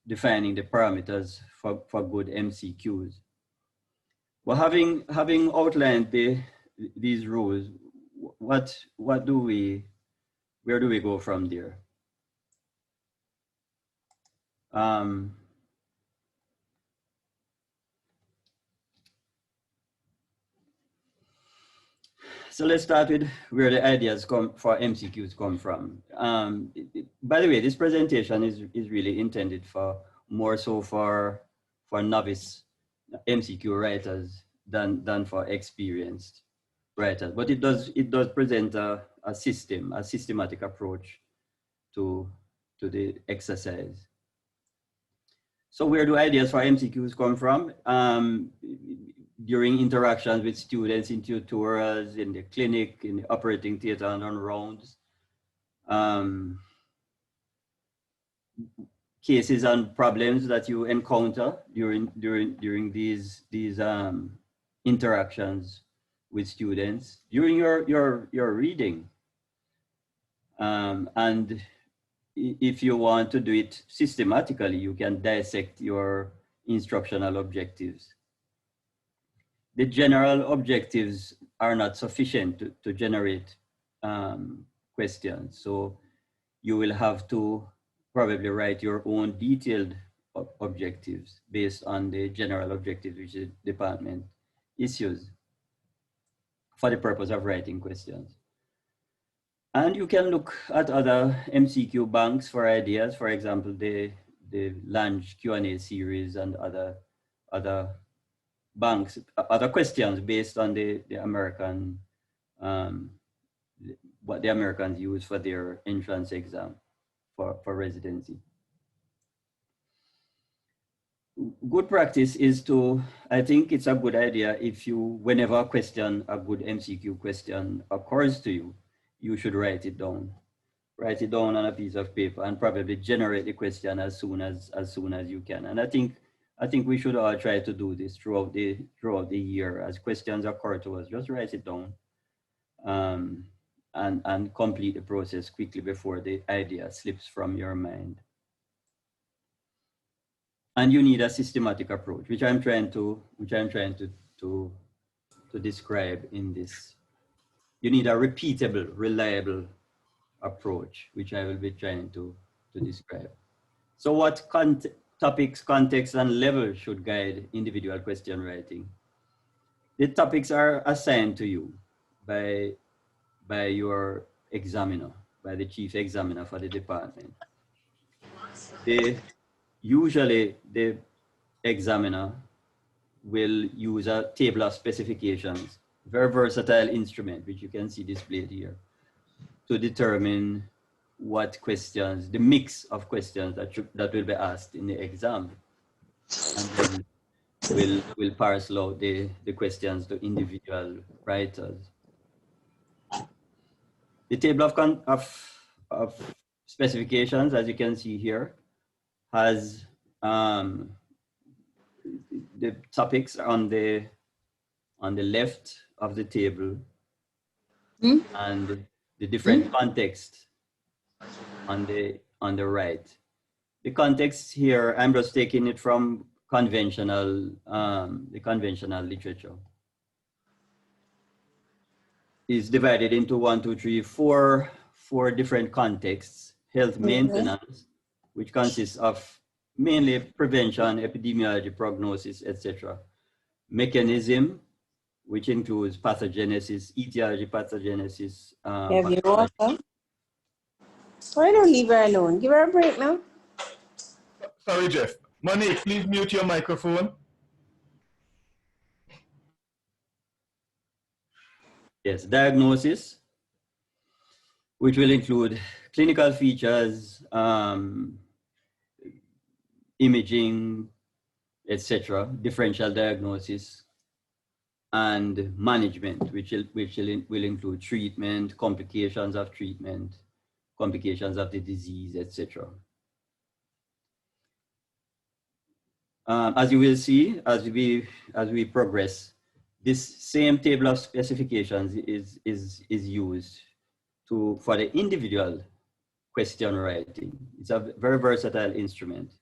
defining the parameters for good MCQs. Well, having outlined these rules, where do we go from there? So let's start with where the ideas for MCQs come from. By the way, this presentation is really intended for more so for novice MCQ writers than for experienced writers. But it does present a systematic approach to the exercise. So where do ideas for MCQs come from? During interactions with students in tutorials, in the clinic, in the operating theater and on rounds. Cases and problems that you encounter during these interactions with students, during your reading. And if you want to do it systematically, you can dissect your instructional objectives. The general objectives are not sufficient to generate questions. So you will have to probably write your own detailed objectives based on the general objectives which the department issues for the purpose of writing questions. And you can look at other MCQ banks for ideas, for example, the Lange Q&A series and other banks, other questions based on the American, what the Americans use for their entrance exam for residency. Good practice is to, I think it's a good idea if you, whenever a good MCQ question occurs to you, you should write it down. Write it down on a piece of paper and probably generate the question as soon as you can. And I think we should all try to do this throughout the year. As questions occur to us, just write it down and complete the process quickly before the idea slips from your mind. And you need a systematic approach, which I'm trying to describe in this. You need a repeatable, reliable approach, which I will be trying to describe. So what topics, context, and level should guide individual question writing? The topics are assigned to you by your examiner, by the chief examiner for the department. Usually the examiner will use a table of specifications, very versatile instrument, which you can see displayed here, to determine what questions, the mix of questions that will be asked in the exam. And then we'll parcel out the questions to individual writers. The table of specifications, as you can see here, has the topics on the left of the table and the different context on the right. The context here, I'm just taking it from conventional, the conventional literature, is divided into 4 different contexts. Health maintenance, which consists of mainly prevention, epidemiology, prognosis, etc. Mechanism, which includes pathogenesis, etiology, pathogenesis. Have you water? Why don't leave her alone? Give her a break now. Sorry, Jeff. Monique, please mute your microphone. Yes, diagnosis, which will include clinical features, imaging, etc., differential diagnosis, and management, which will include treatment, complications of treatment, complications of the disease, etc. As you will see, as we progress, this same table of specifications is used for the individual question writing. It's a very versatile instrument,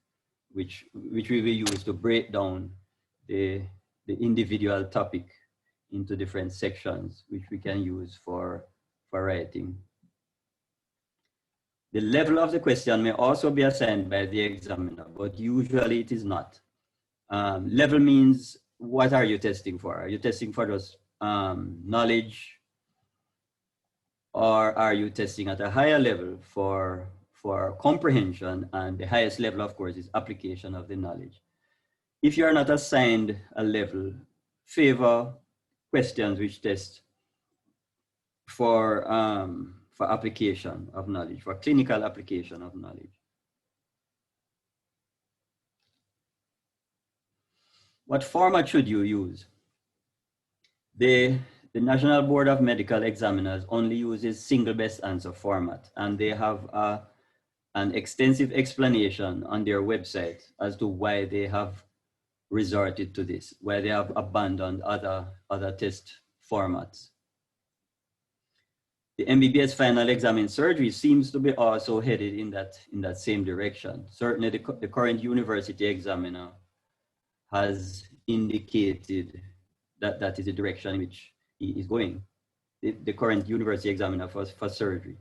which we will use to break down the individual topic into different sections, which we can use for writing. The level of the question may also be assigned by the examiner, but usually it is not. Level means, what are you testing for? Are you testing for just knowledge, or are you testing at a higher level for comprehension? And the highest level, of course, is application of the knowledge. If you are not assigned a level, favor questions which test for application of knowledge, for clinical application of knowledge. What format should you use? The National Board of Medical Examiners only uses single best answer format, and they have an extensive explanation on their website as to why they have resorted to this, why they have abandoned other test formats. The MBBS final exam in surgery seems to be also headed in that same direction. Certainly the current university examiner has indicated that is the direction in which he is going. The current university examiner for surgery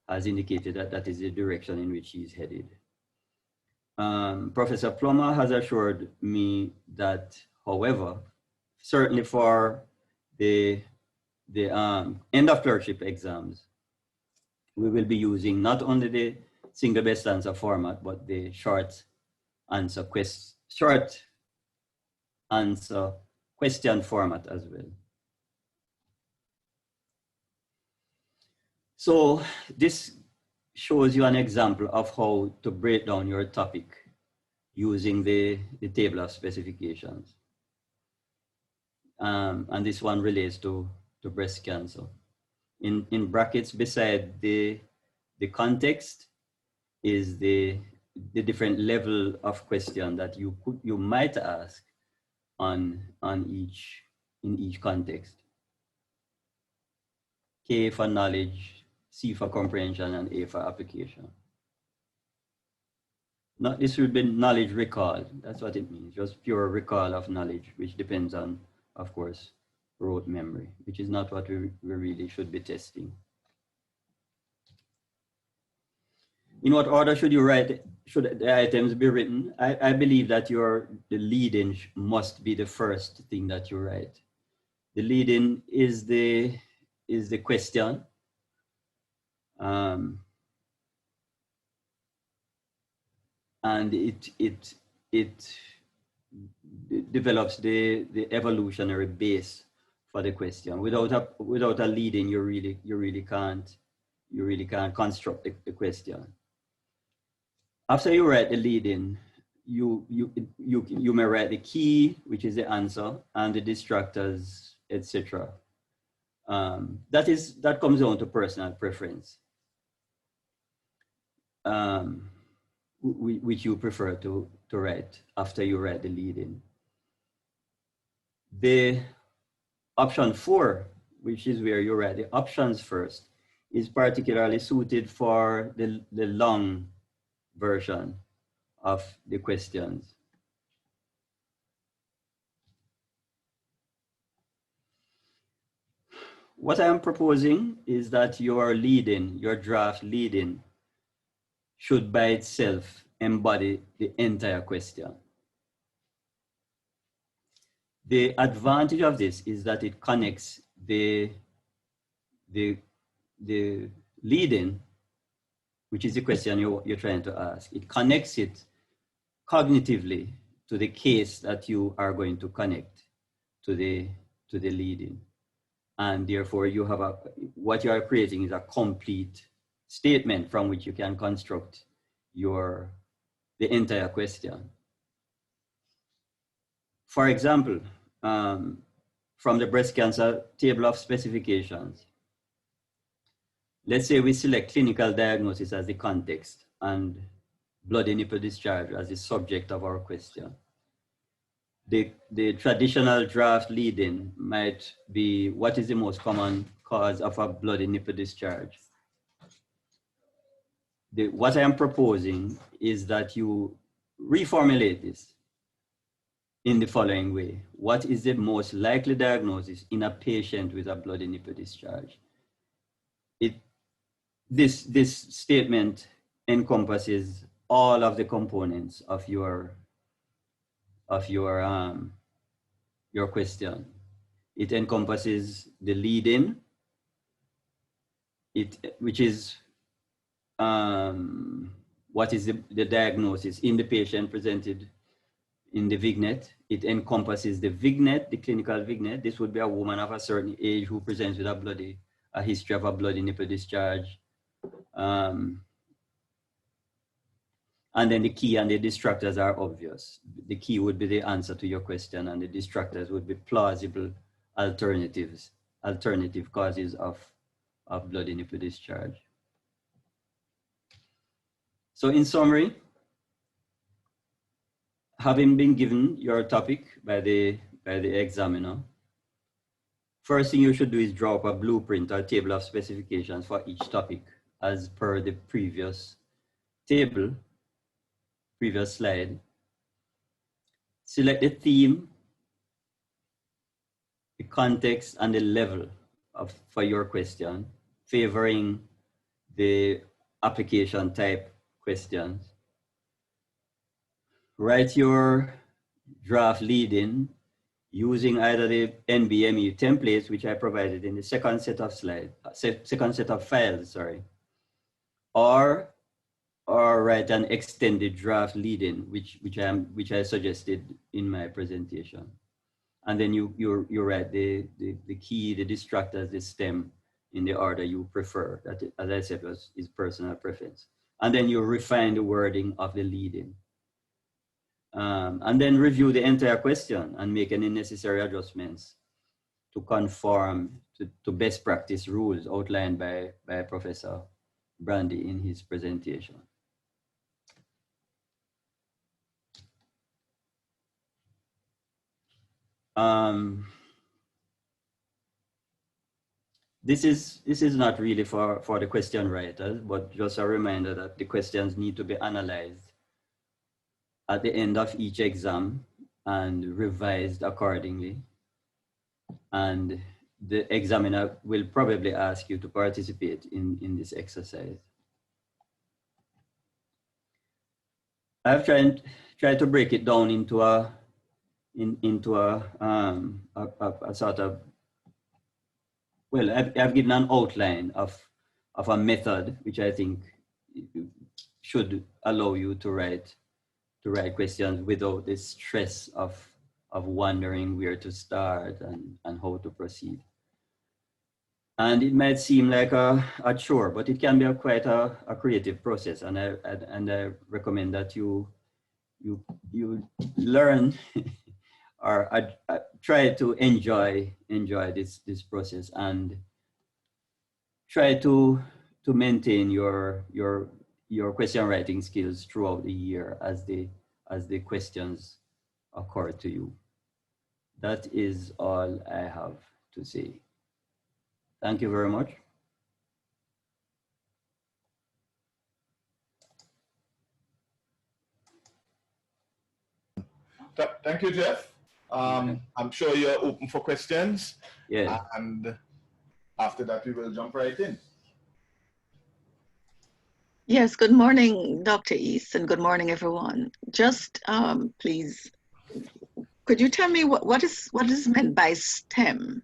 has indicated that is the direction in which he is headed. Professor Plummer has assured me that, however, certainly for the end of clerkship exams, we will be using not only the single best answer format, but the short answer question format as well. So this shows you an example of how to break down your topic using the table of specifications. And this one relates to breast cancer. In brackets beside the context is the different level of question that you might ask in each context. K for knowledge, C for comprehension, and A for application. This would be knowledge recall. That's what it means, just pure recall of knowledge, which depends on, of course, rote memory, which is not what we really should be testing. In what order should the items be written? I believe that the lead-in must be the first thing that you write. The lead-in is the question. And it develops the evolutionary base for the question. Without a lead-in, you really can't construct the question. After you write the lead-in, you may write the key, which is the answer, and the distractors, etc. That comes down to personal preference, which you prefer to write after you write the lead-in. The option 4, which is where you write the options first, is particularly suited for the long version of the questions. What I am proposing is that your lead-in, your draft lead-in, should by itself embody the entire question. The advantage of this is that it connects the lead-in, which is the question you're trying to ask. It connects it cognitively to the case that you are going to connect to the lead-in. And therefore you have what you are creating is a complete statement from which you can construct the entire question. For example, from the breast cancer table of specifications, let's say we select clinical diagnosis as the context and bloody nipple discharge as the subject of our question. The traditional draft lead-in might be, what is the most common cause of a bloody nipple discharge? What I am proposing is that you reformulate this in the following way. What is the most likely diagnosis in a patient with a bloody nipple discharge? This statement encompasses all of the components of your question. It encompasses the lead-in, which is what is the diagnosis in the patient presented in the vignette. It encompasses the vignette, the clinical vignette. This would be a woman of a certain age who presents with a history of a bloody nipple discharge. And then the key and the distractors are obvious. The key would be the answer to your question, and the distractors would be plausible alternative causes of bloody nipple discharge. So in summary, having been given your topic by the examiner, first thing you should do is draw up a blueprint or table of specifications for each topic as per the previous slide. Select the theme, the context, and the level for your question, favoring the application type questions. Write your draft lead-in using either the NBME templates, which I provided in the second set of files, sorry, or write an extended draft lead-in, which I suggested in my presentation. And then you write the key, the distractors, the stem in the order you prefer. That, as I said, is personal preference. And then you refine the wording of the lead-in. And then review the entire question and make any necessary adjustments to conform to best practice rules outlined by Professor Brandy in his presentation. This is not really for the question writers, but just a reminder that the questions need to be analyzed at the end of each exam and revised accordingly. And the examiner will probably ask you to participate in this exercise. I've tried to break it down into a sort of, well, I've given an outline of a method which I think should allow you to write questions without the stress of wondering where to start and how to proceed. And it might seem like a chore, but it can be quite a creative process. And I recommend that you learn or try to enjoy this process and try to maintain your question writing skills throughout the year as the questions occur to you. That is all I have to say. Thank you very much. Thank you, Jeff. I'm sure you're open for questions. Yeah. And after that, we will jump right in. Yes, good morning, Dr. East, and good morning, everyone. Just please, could you tell me what is meant by STEM?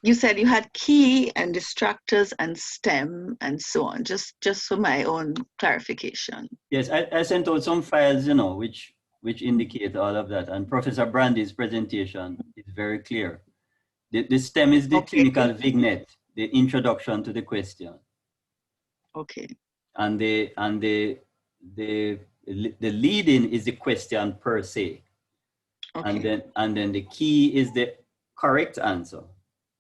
You said you had key and distractors and STEM and so on, just for my own clarification. Yes, I sent out some files, which indicate all of that. And Professor Brandy's presentation is very clear. The STEM is the clinical vignette, the introduction to the question. Okay. And the lead-in is the question per se. Okay. And then the key is the correct answer.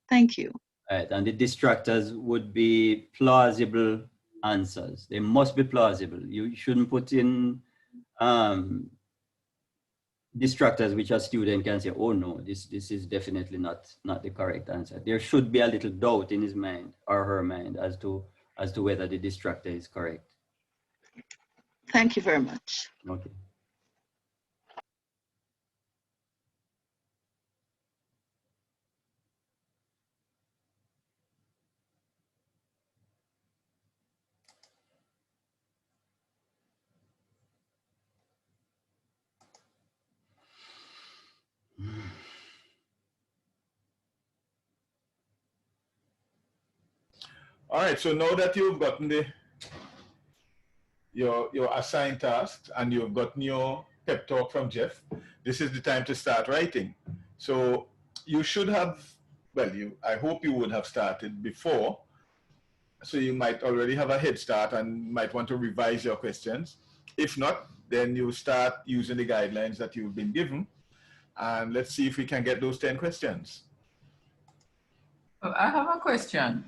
Thank you. Right. And the distractors would be plausible answers. They must be plausible. You shouldn't put in distractors which a student can say, oh no, this is definitely not the correct answer. There should be a little doubt in his mind or her mind as to whether the distractor is correct. Thank you very much. Okay. All right, so now that you've gotten your assigned tasks and you've gotten your pep talk from Jeff, this is the time to start writing. So you should have, well, I hope you would have started before, so you might already have a head start and might want to revise your questions. If not, then you start using the guidelines that you've been given, and let's see if we can get those 10 questions. I have a question.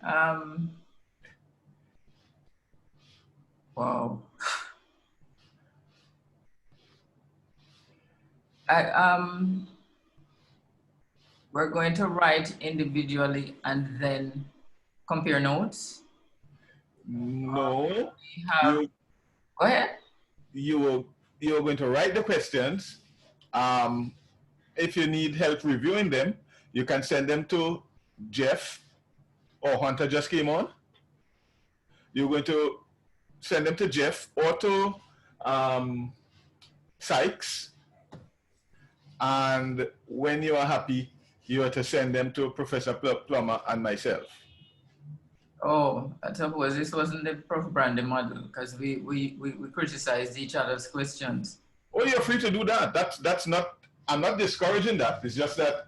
Wow. We're going to write individually and then compare notes. No, We have, go ahead. you're going to write the questions. If you need help reviewing them, you can send them to Jeff, or Hunter just came on. You're going to send them to Jeff or to Sykes. And when you are happy, you are to send them to Professor Plummer and myself. Oh, I suppose this wasn't the Prof. Brandy model because we criticized each other's questions. Oh, you're free to do that. That's not, I'm not discouraging that. It's just that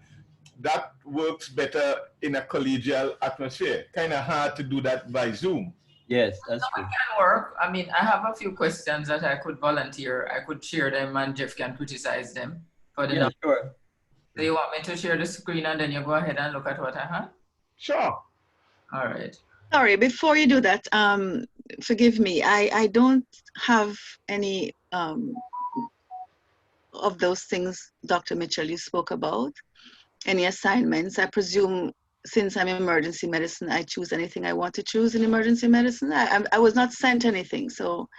that works better in a collegial atmosphere. Kind of hard to do that by Zoom. Yes, that's true. It can work. I mean, I have a few questions that I could volunteer. I could share them and Jeff can criticize them for the number. Sure. Do you want me to share the screen and then you go ahead and look at what I have? Sure. All right. Sorry, before you do that, forgive me, I don't have any of those things, Dr. Mitchell, you spoke about, any assignments. I presume since I'm in emergency medicine, I choose anything I want to choose in emergency medicine. I was not sent anything, so.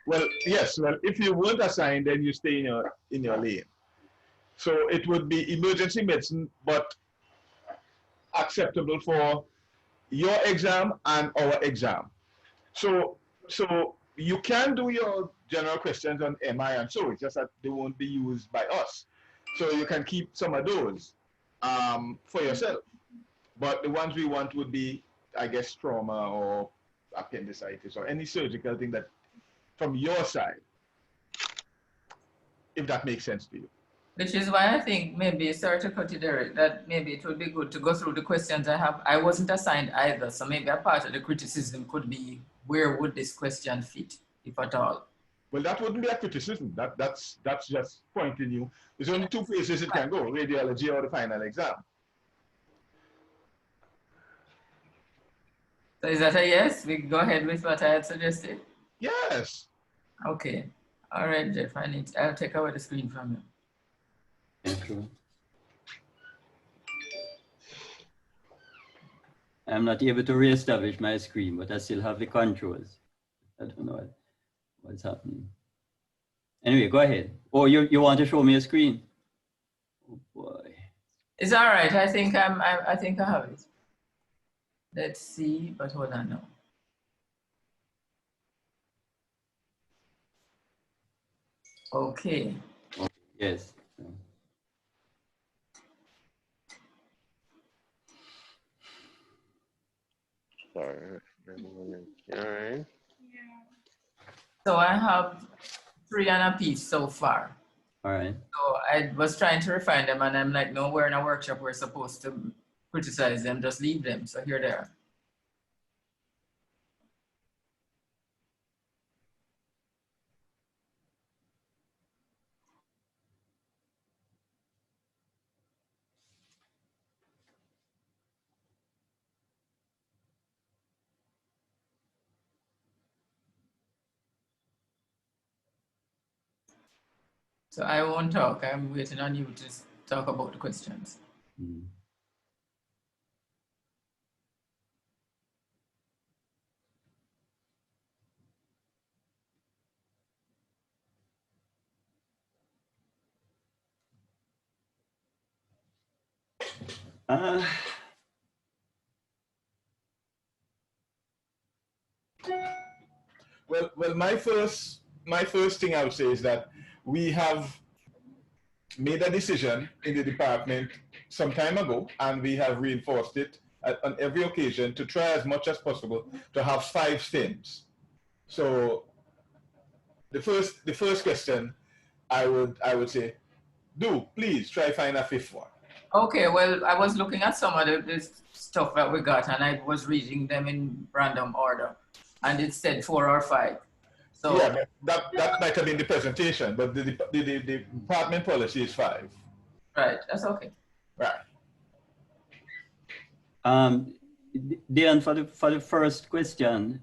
Well, yes. Well, if you weren't assigned, then you stay in your lane. So it would be emergency medicine, but acceptable for your exam and our exam. So you can do your general questions on MI and so, it's just that they won't be used by us. So you can keep some of those for yourself. But the ones we want would be, I guess, trauma or appendicitis or any surgical thing that from your side, if that makes sense to you. Which is why I think maybe, sorry to cut you there, that maybe it would be good to go through the questions I have. I wasn't assigned either, so maybe a part of the criticism could be, where would this question fit, if at all? Well, that wouldn't be a criticism. That's just pointing you. There's only two places it can go, radiology or the final exam. So is that a yes? We go ahead with what I had suggested? Yes. Okay. All right, Jeff, I'll take away the screen from you. Thank you. I'm not able to reestablish my screen, but I still have the controls. I don't know what's happening. Anyway, go ahead. Oh, you want to show me a screen? Oh boy. It's all right. I think I think I have it. Let's see, but hold on now. Okay. Yes. Sorry. All right. So I have 3 and a piece so far. All right. So I was trying to refine them and I'm like, no, we're in a workshop. We're supposed to criticize them, just leave them. So here they are. So I won't talk. I'm waiting on you to talk about the questions. Mm. Uh, Well, my first thing I would say is that we have made a decision in the department some time ago, and we have reinforced it on every occasion to try as much as possible to have 5 stems. So the first question I would say, please try find a 5th one. Okay, well, I was looking at some of this stuff that we got, and I was reading them in random order, and it said 4 or 5. So Yeah, that might have been the presentation, but the department policy is 5. right, that's okay. Right. Dan, for the first question,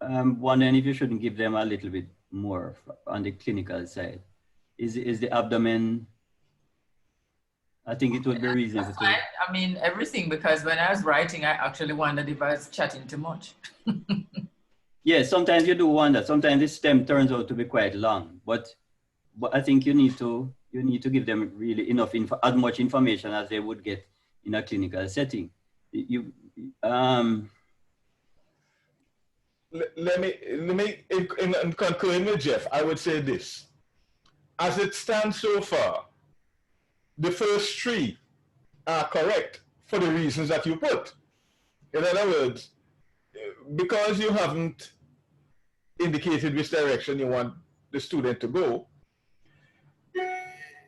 wondering if you shouldn't give them a little bit more on the clinical side. Is the abdomen? I think it would be reasonable. That's fine. I mean, everything, because when I was writing, I actually wondered if I was chatting too much. Yeah, sometimes you do wonder. Sometimes the stem turns out to be quite long, but I think you need to give them really enough as much information as they would get in a clinical setting. Let me in concurring with Jeff, I would say this: as it stands so far, the first 3 are correct for the reasons that you put. In other words, because you haven't indicated which direction you want the student to go.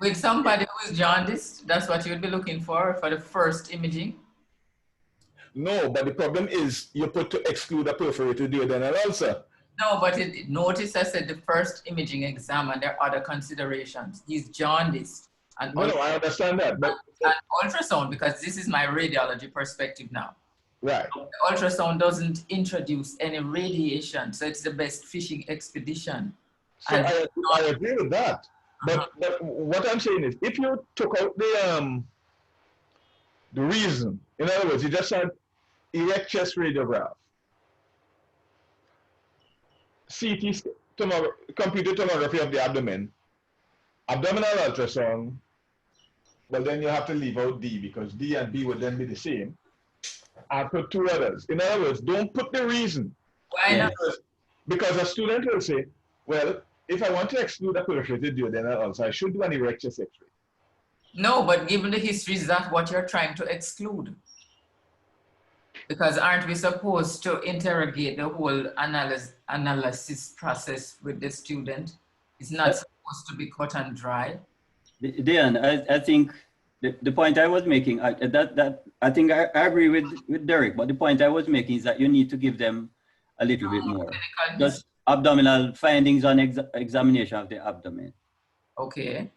With somebody who is jaundiced, that's what you'd be looking for the first imaging? No, but the problem is you put to exclude a perforated duodenal ulcer. No, but notice I said the first imaging exam, and there are other considerations. He's jaundiced. And No, I understand that. But ultrasound, because this is my radiology perspective now. right. The ultrasound doesn't introduce any radiation, so it's the best fishing expedition. So I agree with that. But what I'm saying is, if you took out the reason, in other words, you just had erect chest radiograph, CT computed tomography of the abdomen, abdominal ultrasound, well, then you have to leave out D, because D and B would then be the same. I put 2 others. In other words, don't put the reason. Why not? Because a student will say, well, if I want to exclude a perforated duodenal ulcer, I should do an erect chest X-ray. No, but given the history, is that what you're trying to exclude? Because aren't we supposed to interrogate the whole analysis process with the student? It's not supposed to be cut and dry. Dan, I think the point I was making, I think I agree with Derek, but the point I was making is that you need to give them a little bit more. Just abdominal findings on examination of the abdomen. Okay.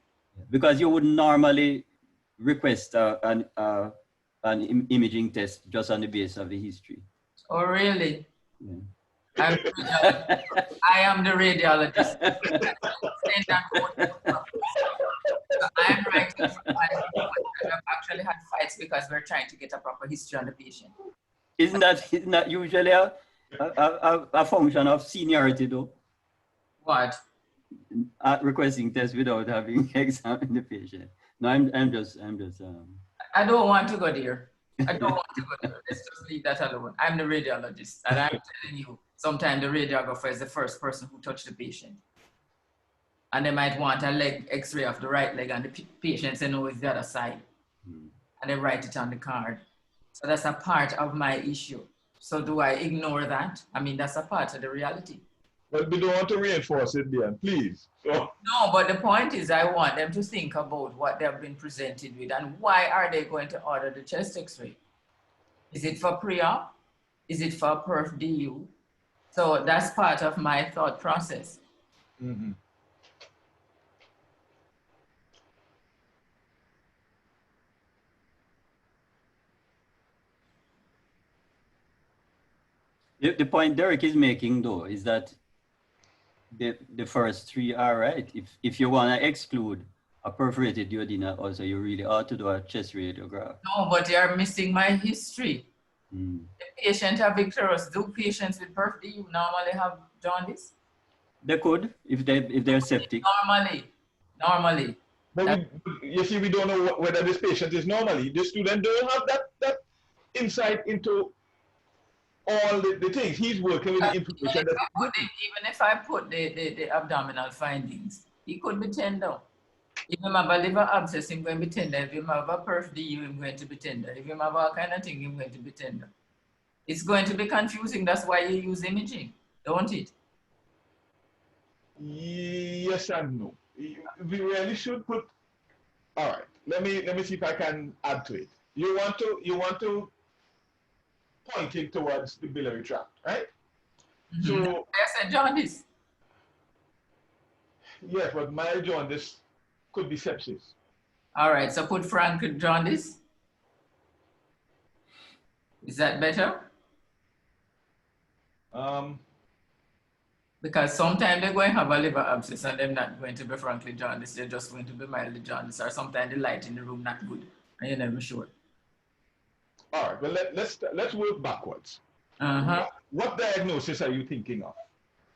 Because you would normally request an imaging test just on the basis of the history. Oh, really? Yeah. I am the radiologist. I am writing for my people. I've actually had fights because we're trying to get a proper history on the patient. Isn't that usually a function of seniority, though? What? Requesting tests without having examined the patient. No, I'm just. I don't want to go there. I don't want to go there. Let's just leave that alone. I'm the radiologist, and I'm telling you, sometimes the radiographer is the first person who touched the patient. And they might want a leg X-ray of the right leg, and the patient say, no, it's the other side. And they write it on the card. So that's a part of my issue. So do I ignore that? I mean, that's a part of the reality. But we don't want to reinforce it, Dan, please. So. No, but the point is I want them to think about what they've been presented with and why are they going to order the chest X-ray? Is it for pre-op? Is it for perf DU? So that's part of my thought process. Mm-hmm. The point Derek is making, though, is that the first 3 are right. If you want to exclude a perforated duodenal ulcer, you really ought to do a chest radiograph. No, but you're missing my history. The patient have Victorous. Do patients with perf DU normally have jaundice? They could, if they're septic. Normally. But you see, we don't know whether this patient is normally. The student don't have that insight into all the things. He's working with the information that. Even if I put the abdominal findings, he could be tender. If you have a liver abscess, he's going to be tender. If you have a perf DU, he's going to be tender. If you have all kind of thing, he's going to be tender. It's going to be confusing. That's why you use imaging, don't it? Yes and no. We really should put. All right. Let me see if I can add to it. You want to point it towards the biliary tract, right? Mm-hmm. So I said jaundice. yes, but mild jaundice could be sepsis. All right. So put frank jaundice. Is that better? Because sometimes they're going to have a liver abscess and they're not going to be frankly jaundice. They're just going to be mildly jaundice, or sometimes the light in the room not good and you're never sure. All right. Well, let's work backwards. What diagnosis are you thinking of?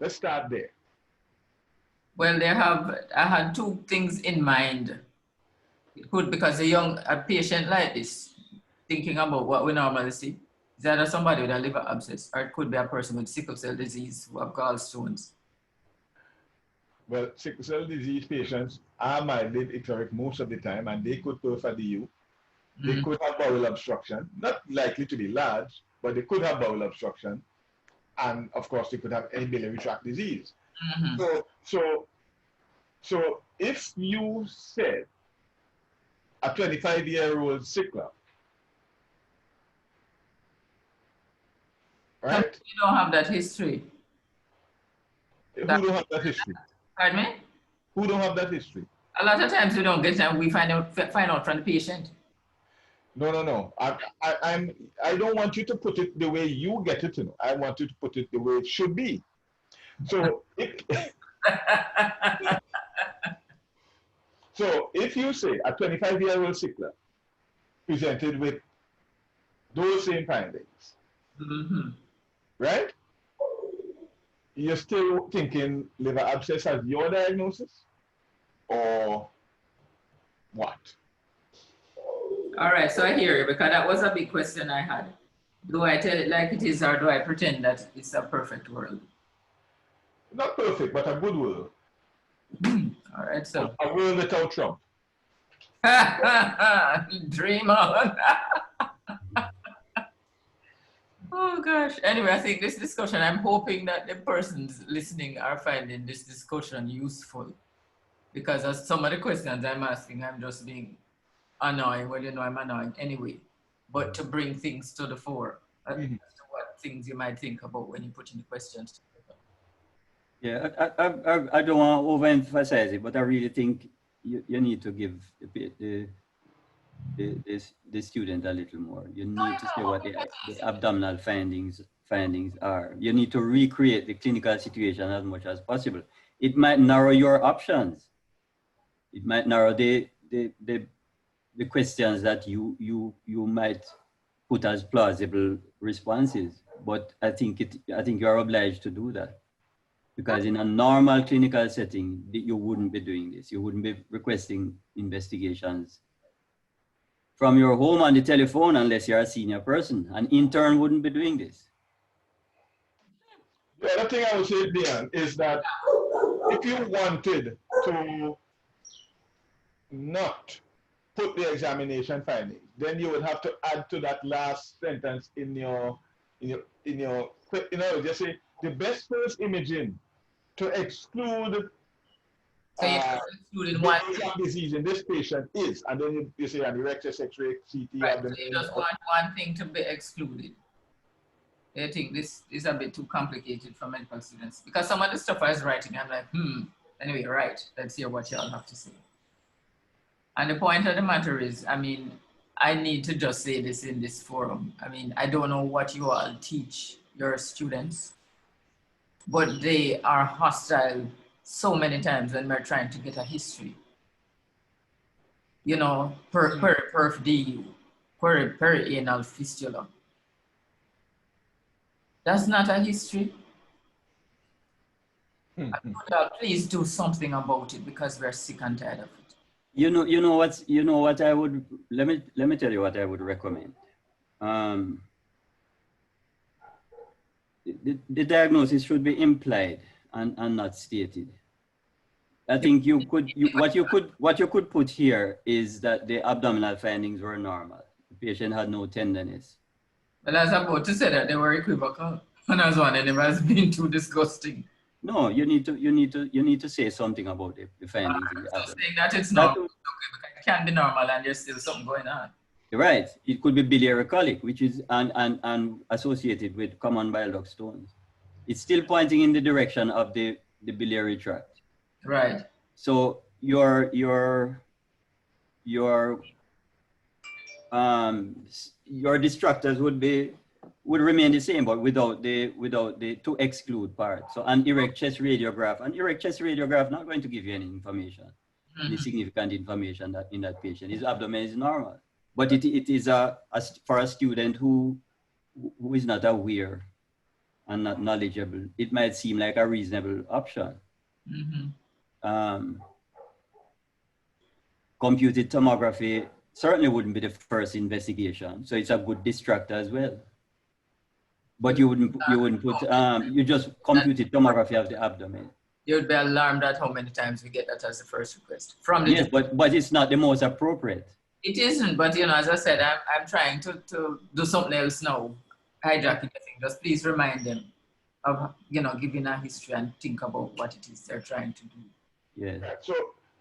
Let's start there. Well, I had two things in mind. It could, because a patient like this, thinking about what we normally see, is either somebody with a liver abscess, or it could be a person with sickle cell disease who have gallstones. Well, sickle cell disease patients are mildly icteric most of the time, and they could perf a DU. They could have bowel obstruction, not likely to be large, but they could have bowel obstruction. And of course, they could have any biliary tract disease. So if you said a 25-year-old sickler, right? You don't have that history. Who don't have that history? Pardon me? Who don't have that history? A lot of times we don't get it, and we find out from the patient. No. I don't want you to put it the way you get it to know. I want you to put it the way it should be. So if you say a 25-year-old sickler presented with those same findings, right? You're still thinking liver abscess as your diagnosis, or what? All right, so I hear you, because that was a big question I had. Do I tell it like it is, or do I pretend that it's a perfect world? Not perfect, but a good world. All right, so. A world without Trump. Dream on. Oh gosh. Anyway, I think this discussion, I'm hoping that the persons listening are finding this discussion useful, because as some of the questions I'm asking, I'm just being annoying. Well, you know, I'm annoying anyway, but to bring things to the fore, as to what things you might think about when you put in the questions. Yeah, I don't want to overemphasize it, but I really think you need to give the student a little more. You need to say what the abdominal findings are. You need to recreate the clinical situation as much as possible. It might narrow your options. It might narrow the questions that you might put as plausible responses. But I think you're obliged to do that. Because in a normal clinical setting, you wouldn't be doing this. You wouldn't be requesting investigations from your home on the telephone unless you're a senior person. An intern wouldn't be doing this. The other thing I would say, Dion, is that if you wanted to not put the examination findings, then you would have to add to that last sentence in your just say the best first imaging to exclude disease in this patient is, and then you say an erectus X-ray, CT. Right, so you just want one thing to be excluded. I think this is a bit too complicated for medical students, because some of the stuff I was writing, I'm like, anyway, right, let's hear what y'all have to say. And the point of the matter is, I mean, I need to just say this in this forum. I mean, I don't know what you all teach your students, but they are hostile so many times when we're trying to get a history. You know, perf DU, perianal fistula. That's not a history. Please do something about it, because we're sick and tired of it. You know what I would, let me tell you what I would recommend. The diagnosis should be implied and not stated. I think what you could put here is that the abdominal findings were normal. The patient had no tenderness. Well, I was about to say that they were equivocal. And I was wondering if it has been too disgusting. No, you need to say something about the findings in the So abdomen. saying that it's not it can be normal and there's still something going on. Right. It could be biliary colic, which is and associated with common bile duct stones. It's still pointing in the direction of the biliary tract. Right. So your distractors would remain the same, but without the to exclude part. So an erect chest radiograph not going to give you any information, any significant information that in that patient. His abdomen is normal, but it is for a student who is not aware and not knowledgeable, it might seem like a reasonable option. Computed tomography certainly wouldn't be the first investigation, so it's a good distractor as well. But you wouldn't put you just computed tomography of the abdomen. You would be alarmed at how many times we get that as the first request from the Yes, but it's not the most appropriate. It isn't, but you know, as I said, I'm trying to do something else now. Hijacking the thing. Just please remind them of, you know, giving a history and think about what it is they're trying to do. Yes. Right.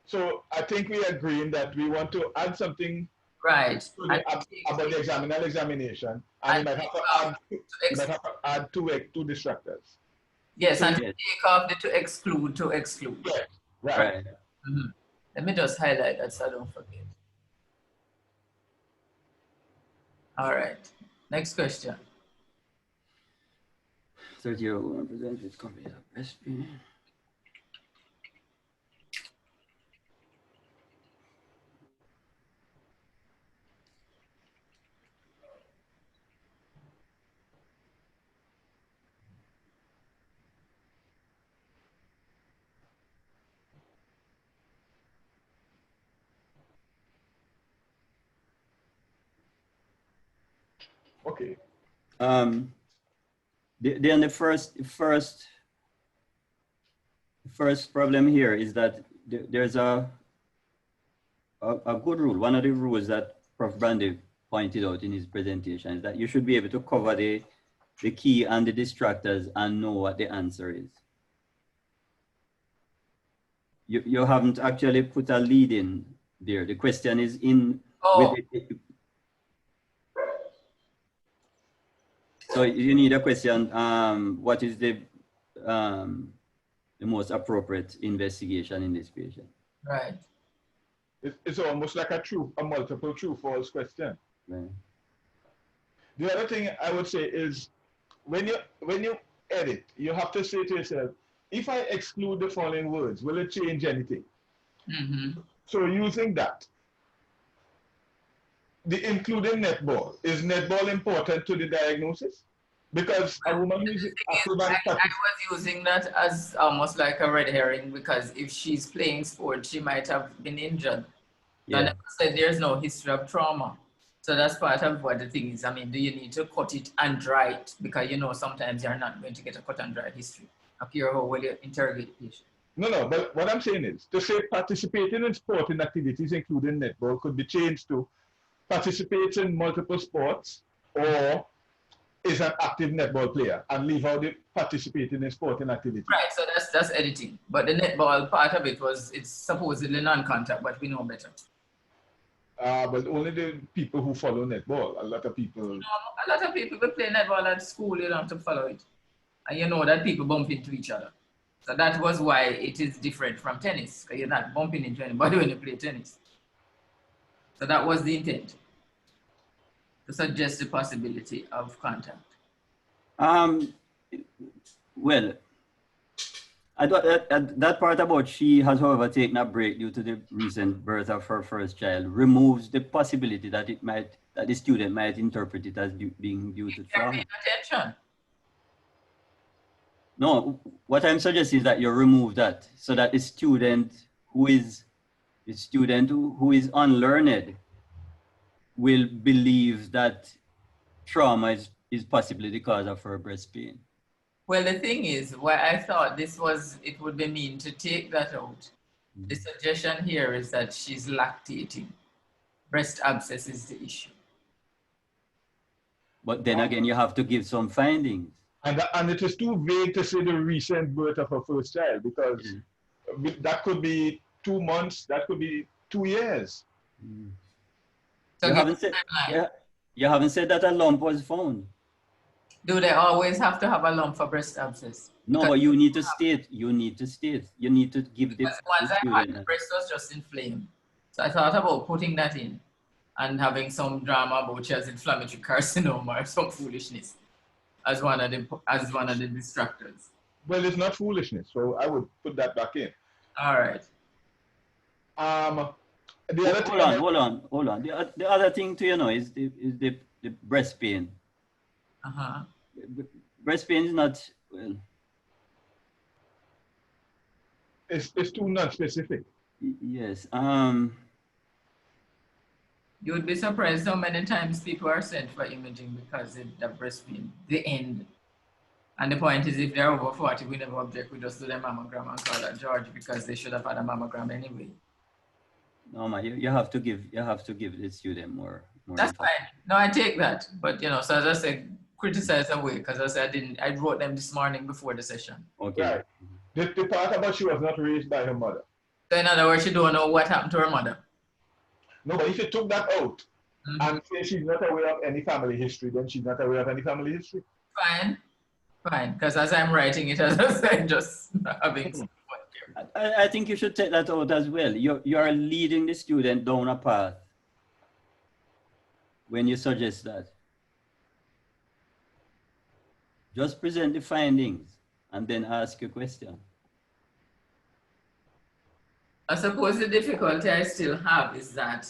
So I think we are agreeing that we want to add something Right. about the examinal examination, and you might have to add two distractors. Yes, and Yes. take off the to exclude. Right. Right. Let me just highlight that so I don't forget. All right. Next question. 3001 presents with copy of SP. Okay. Then the first problem here is that there's a good rule. One of the rules that Prof. Brandy pointed out in his presentation is that you should be able to cover the key and the distractors and know what the answer is. You haven't actually put a lead in there. The question is in with it. So you need a question, what is the most appropriate investigation in this patient? Right. It's almost like a multiple true-false question. Right. The other thing I would say is when you edit, you have to say to yourself, if I exclude the following words, will it change anything? So using that, including netball, is netball important to the diagnosis? Because a woman who's I was using that as almost like a red herring, because if she's playing sport, she might have been injured. Yeah. And I said there's no history of trauma. So that's part of what the thing is. I mean, do you need to cut it and dry it? Because you know sometimes you're not going to get a cut and dry history of how well you interrogate the patient. No, but what I'm saying is to say participating in sporting activities, including netball, could be changed to participates in multiple sports or is an active netball player, and leave out the participating in sporting activities. Right, so that's editing. But the netball part of it's supposedly non-contact, but we know better. But only the people who follow netball. A lot of people will play netball at school, you don't have to follow it. And you know that people bump into each other. So that was why it is different from tennis, because you're not bumping into anybody when you play tennis. So that was the intent, to suggest the possibility of contact. Well, I thought that part about she has, however, taken a break due to the recent birth of her first child removes the possibility that the student might interpret it as being due to trauma. Attention. No, what I'm suggesting is that you remove that so that the student who is The student who is unlearned will believe that trauma is possibly the cause of her breast pain. Well, the thing is, why I thought it would be mean to take that out. The suggestion here is that she's lactating. Breast abscess is the issue. But then again, you have to give some findings. And it is too vague to say the recent birth of her first child, because that could be 2 months, that could be 2 years. So You haven't said that a lump was found. do they always have to have a lump for breast abscess? No, Because- but you need to state. You need to give the Because once I had, the student. breast was just inflamed. So I thought about putting that in and having some drama about she has inflammatory carcinoma or some foolishness as one of the distractors. Well, it's not foolishness, so I would put that back in. All right. The other thing Hold on. The other thing to is the breast pain. Uh-huh. Breast pain is not well. it's too non-specific. Yes. You would be surprised how many times people are sent for imaging because the breast pain, the end. And the point is, if they're over 40, we never object. We just do their mammogram and call that George because they should have had a mammogram anyway. No, man, you have to give the student more. That's fine. No, I take that. But so as I said, criticize away because I said I wrote them this morning before the session. Okay. Right. The part about she was not raised by her mother. So in other words, she don't know what happened to her mother. No, but if you took that out and say she's not aware of any family history, then she's not aware of any family history. Fine. Because as I'm writing it, as I said, just having I think you should take that out as well. You are leading the student down a path when you suggest that. Just present the findings and then ask a question. I suppose the difficulty I still have is that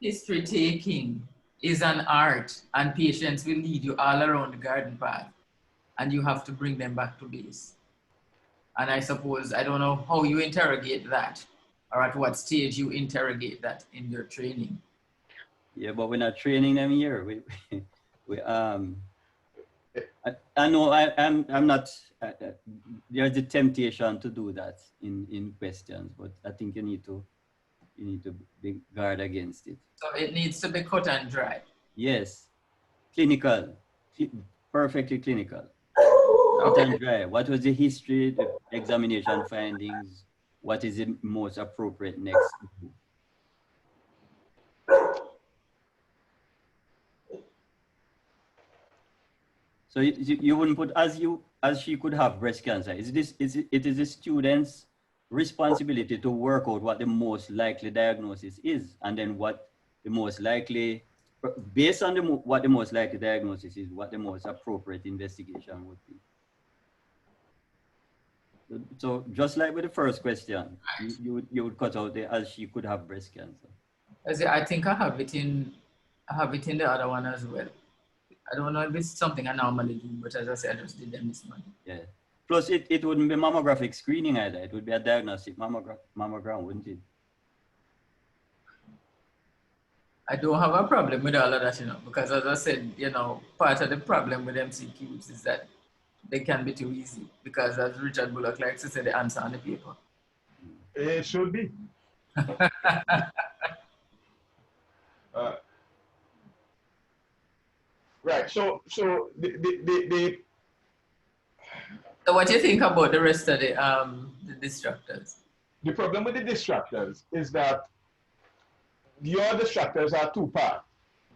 history taking is an art and patients will lead you all around the garden path and you have to bring them back to base. And I suppose, I don't know how you interrogate that or at what stage you interrogate that in your training. Yeah, but we're not training them here. I know I'm not, there's the temptation to do that in questions, but I think you need to be guard against it. So it needs to be cut and dry. Yes, clinical, perfectly clinical. Cut and dry. What was the history, the examination findings? What is the most appropriate next to do? So you wouldn't put as she could have breast cancer. It is the student's responsibility to work out what the most likely diagnosis is, and then what the most likely, based on what the most likely diagnosis is, what the most appropriate investigation would be. So just like with the first question, you would cut out the as she could have breast cancer. I think I have it in the other one as well. I don't know if it's something I normally do, but as I said, I just did them this morning. Yeah. Plus, it wouldn't be mammographic screening either. It would be a diagnostic mammogram, wouldn't it? I don't have a problem with all of that, because as I said, part of the problem with MCQs is that they can be too easy because as Richard Bullock likes to say, the answer on the paper. It should be. Right. So So what do you think about the rest of the distractors? the problem with the distractors is that your distractors are two-part.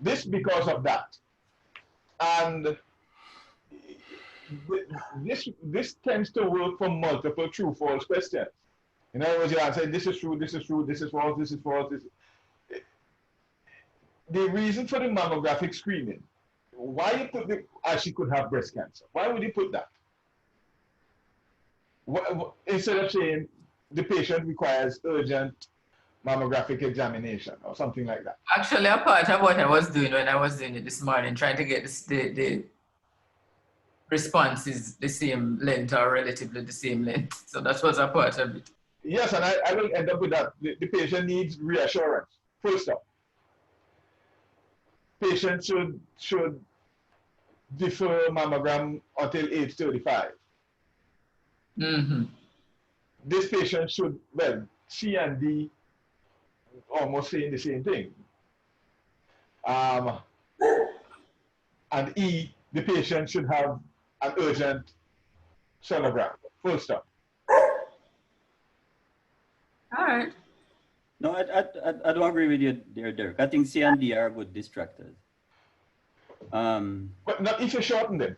This because of that. And this tends to work for multiple true-false questions. In other words, you answer, this is true, this is true, this is false, this is false. The reason for the mammographic screening, why you put she could have breast cancer? Why would you put that? Instead of saying the patient requires urgent mammographic examination or something like that. Actually, a part of what I was doing when I was doing it this morning, trying to get the response is the same length or relatively the same length. So that was a part of it. Yes, and I will end up with that. The patient needs reassurance. Full stop. Patient should defer mammogram until age 35. Mm-hmm. This patient should, well, C and D almost saying the same thing. And E, the patient should have an urgent sonogram. Full stop. All right. No, I don't agree with you there, Derek. I think C and D are good distractors. But not if you shorten them.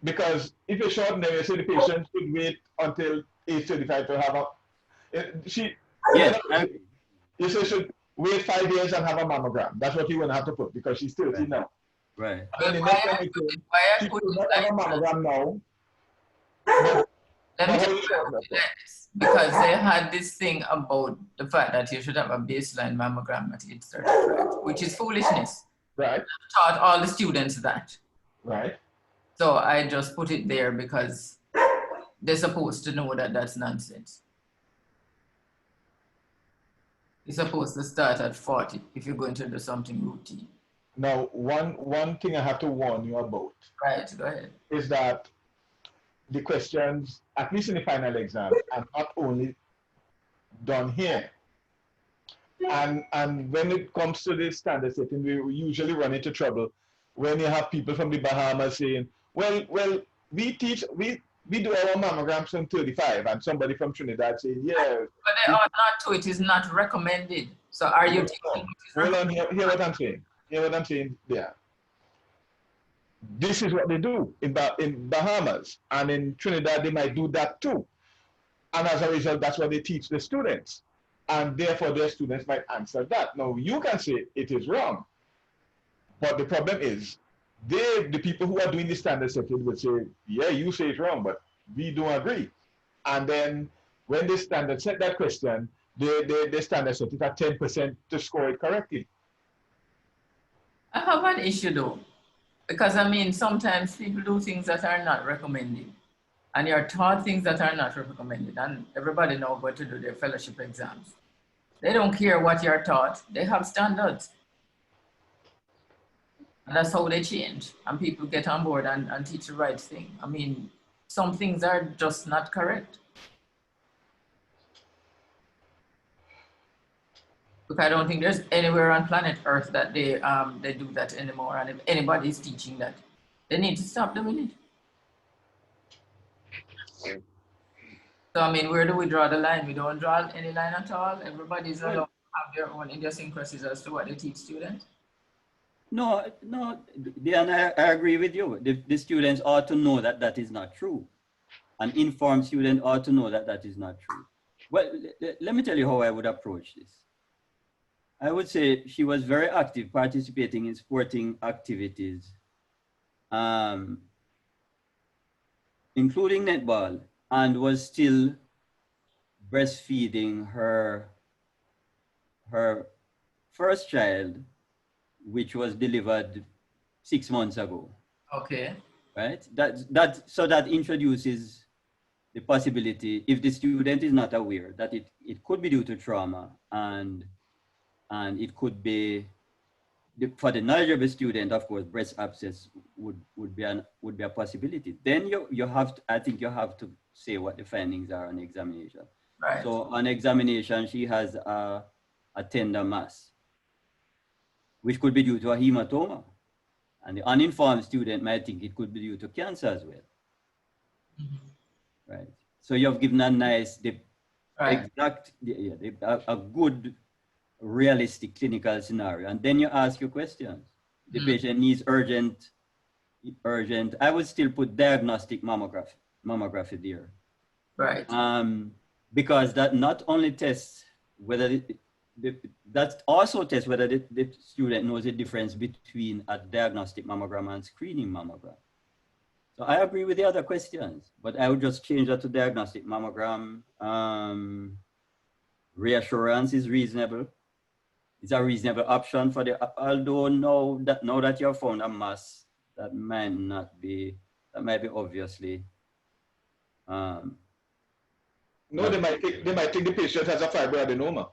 Because if you shorten them, you say the patient should wait until age 35 to have a. Yes, You say should wait 5 years and have a mammogram. That's what you're going to have to put because she's 30 now. right. And the next time you she should not have a mammogram now. Let me tell you this, because they had this thing about the fact that you should have a baseline mammogram at age 35, which is foolishness. Right. I taught all the students that. Right. So I just put it there because they're supposed to know that that's nonsense. You're supposed to start at 40 if you're going to do something routine. Now, one thing I have to warn you about. Right, go ahead. Is that the questions, at least in the final exam, are not only done here. And when it comes to the standard setting, we usually run into trouble when you have people from the Bahamas saying, well, we do our mammograms from 35, and somebody from Trinidad saying, yeah. But they are not to, it is not recommended. So are you taking Hold on, hear what I'm saying. Hear what I'm saying there. This is what they do in Bahamas, and in Trinidad they might do that too. And as a result, that's what they teach the students. And therefore their students might answer that. Now you can say it is wrong. But the problem is, the people who are doing the standard setting will say, yeah, you say it's wrong, but we don't agree. And then when they standard set that question, they standard set it at 10% to score it correctly. I have an issue though, because I mean, sometimes people do things that are not recommended, and you're taught things that are not recommended, and everybody knows what to do their fellowship exams. They don't care what you're taught, they have standards. And that's how they change, and people get on board and teach the right thing. I mean, some things are just not correct. Look, I don't think there's anywhere on planet Earth that they do that anymore. And if anybody is teaching that, they need to stop doing it. So, I mean, where do we draw the line? We don't draw any line at all. Everybody's allowed to have their own idiosyncrasies as to what they teach students. No, Diana, I agree with you. The students ought to know that that is not true. An informed student ought to know that that is not true. Well, let me tell you how I would approach this. I would say she was very active, participating in sporting activities, including netball, and was still breastfeeding her first child, which was delivered 6 months ago. Okay. Right? So that introduces the possibility, if the student is not aware, that it could be due to trauma, and it could be, for the knowledgeable student, of course, breast abscess would be a possibility. Then you have to, I think you have to say what the findings are on examination. Right. So on examination, she has a tender mass, which could be due to a hematoma. And the uninformed student might think it could be due to cancer as well. Mm-hmm. Right. So you've given a nice, a good, realistic clinical scenario. And then you ask your questions. The patient needs urgent, I would still put diagnostic mammography there. Right. Because that not only tests whether that also tests whether the student knows the difference between a diagnostic mammogram and screening mammogram. So I agree with the other questions, but I would just change that to diagnostic mammogram. Reassurance is reasonable. It's a reasonable option for although now that you have found a mass, that might be obviously No, they might think the patient has a fibroadenoma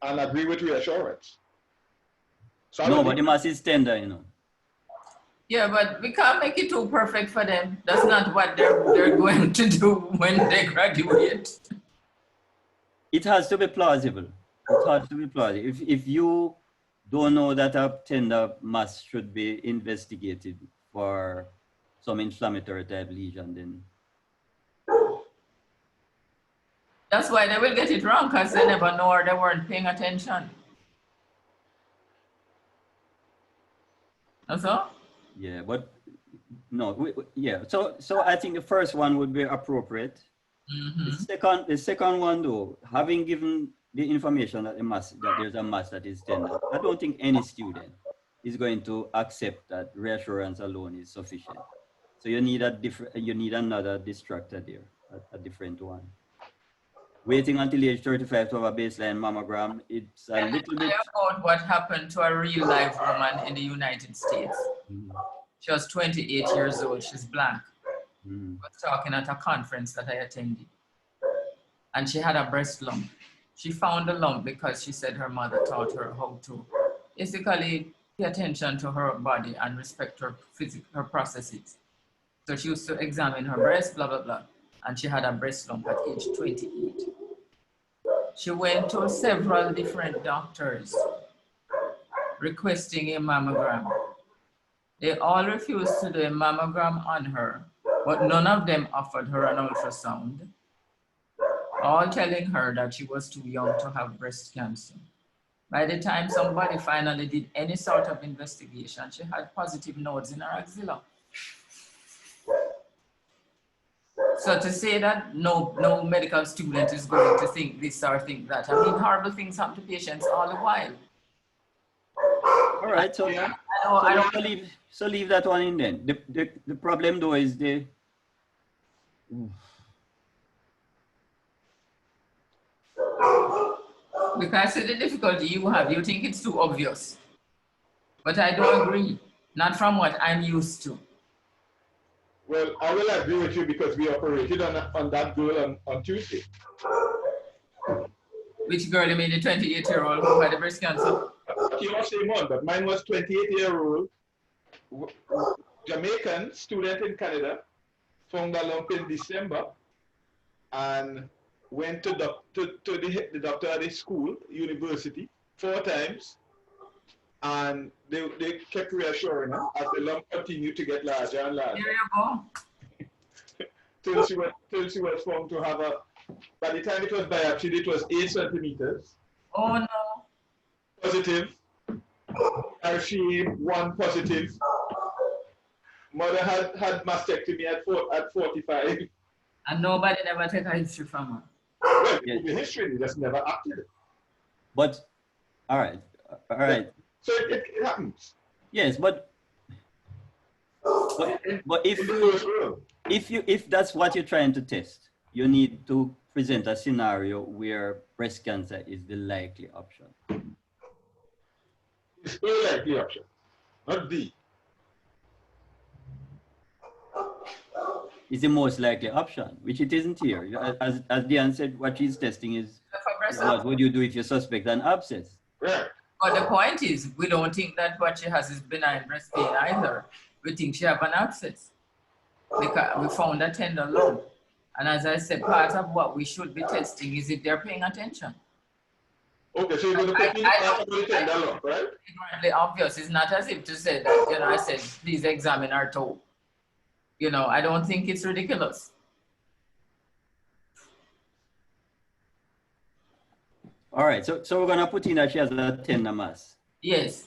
and agree with reassurance. So No, but the mass is tender, you know. Yeah, but we can't make it too perfect for them. That's not what they're going to do when they graduate. It has to be plausible. It has to be plausible. If you don't know that a tender mass should be investigated for some inflammatory type lesion, then That's why they will get it wrong, because they never know or they weren't paying attention. That's all? yeah, but no, yeah. So I think the first one would be appropriate. The second one though, having given the information that there's a mass that is tender, I don't think any student is going to accept that reassurance alone is sufficient. So you need another distractor there, a different one. Waiting until age 35 to have a baseline mammogram, it's a little bit. About what happened to a real life woman in the United States. She was 28 years old, she's black. I was talking at a conference that I attended. And she had a breast lump. She found the lump because she said her mother taught her how to basically pay attention to her body and respect her processes. So she used to examine her breast, blah, blah, blah. And she had a breast lump at age 28. She went to several different doctors requesting a mammogram. They all refused to do a mammogram on her, but none of them offered her an ultrasound, all telling her that she was too young to have breast cancer. By the time somebody finally did any sort of investigation, she had positive nodes in her axilla. So to say that no medical student is going to think this or think that, I mean, horrible things happen to patients all the while. All right, so I so leave that one in then. The problem though is because of the difficulty you have, you think it's too obvious. But I don't agree, not from what I'm used to. Well, I will agree with you because we operated on that girl on Tuesday. Which girl? You mean the 28-year-old who had the breast cancer? She was same one, but mine was 28-year-old Jamaican student in Canada, found a lump in December, and went to the doctor at the school, university, 4 times, and they kept reassuring her as the lump continued to get larger and larger. There you go. Till she was found to have by the time it was biopsied, it was 8 centimeters. Oh no. Positive. She 1 positive. Mother had mastectomy at 45. And nobody never take a history from her. Well, the history, they just never acted. but all right. So it happens. Yes, but if that's what you're trying to test, you need to present a scenario where breast cancer is the likely option. It's a likely option, not the. Is the most likely option, which it isn't here. As Diane said, what she's testing is what would you do if you suspect an abscess? Right. But the point is, we don't think that what she has is benign breast pain either. We think she have an abscess. Because we found a tender lump. And as I said, part of what we should be testing is if they're paying attention. Okay, so you're going to put in part of the tender lump, right? Ignorantly obvious. It's not as if to say that, I said, please examine her toe. I don't think it's ridiculous. All right, so we're gonna put in that she has a tender mass. Yes.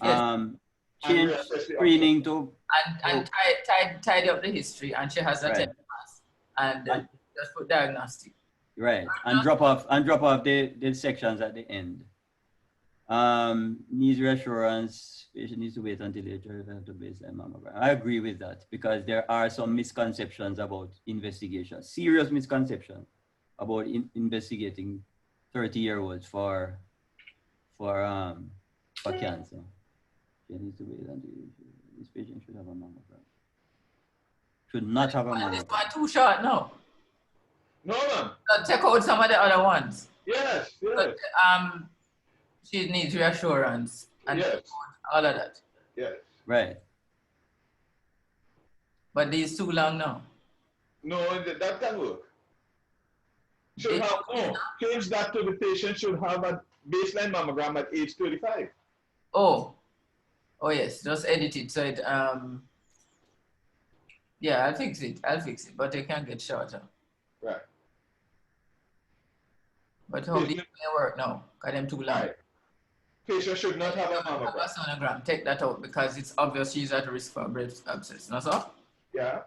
Change screening to and tidy up the history, and she has a tender mass, and just put diagnostic. Right, and drop off the sections at the end. Needs reassurance. Patient needs to wait until they have to baseline mammogram. I agree with that because there are some misconceptions about investigation, serious misconceptions about investigating 30-year-olds for cancer. She needs to wait until this patient should have a mammogram. should not have a And this mammogram. one too short, no. No, man. So check out some of the other ones. Yes, yes, But, she needs reassurance and yes, all of that. yes. Right. But these too long now. No, that can work. Should It- have, no, change that to the patient should have a baseline mammogram at age 35. Oh yes, just edit it so it yeah, I'll fix it. But it can get shorter. Right. But how Patient- these may work now? Got them too long. Right. Patient should not have a Have a mammogram. sonogram. Take that out because it's obvious she's at risk for breast abscess. No, so Yeah.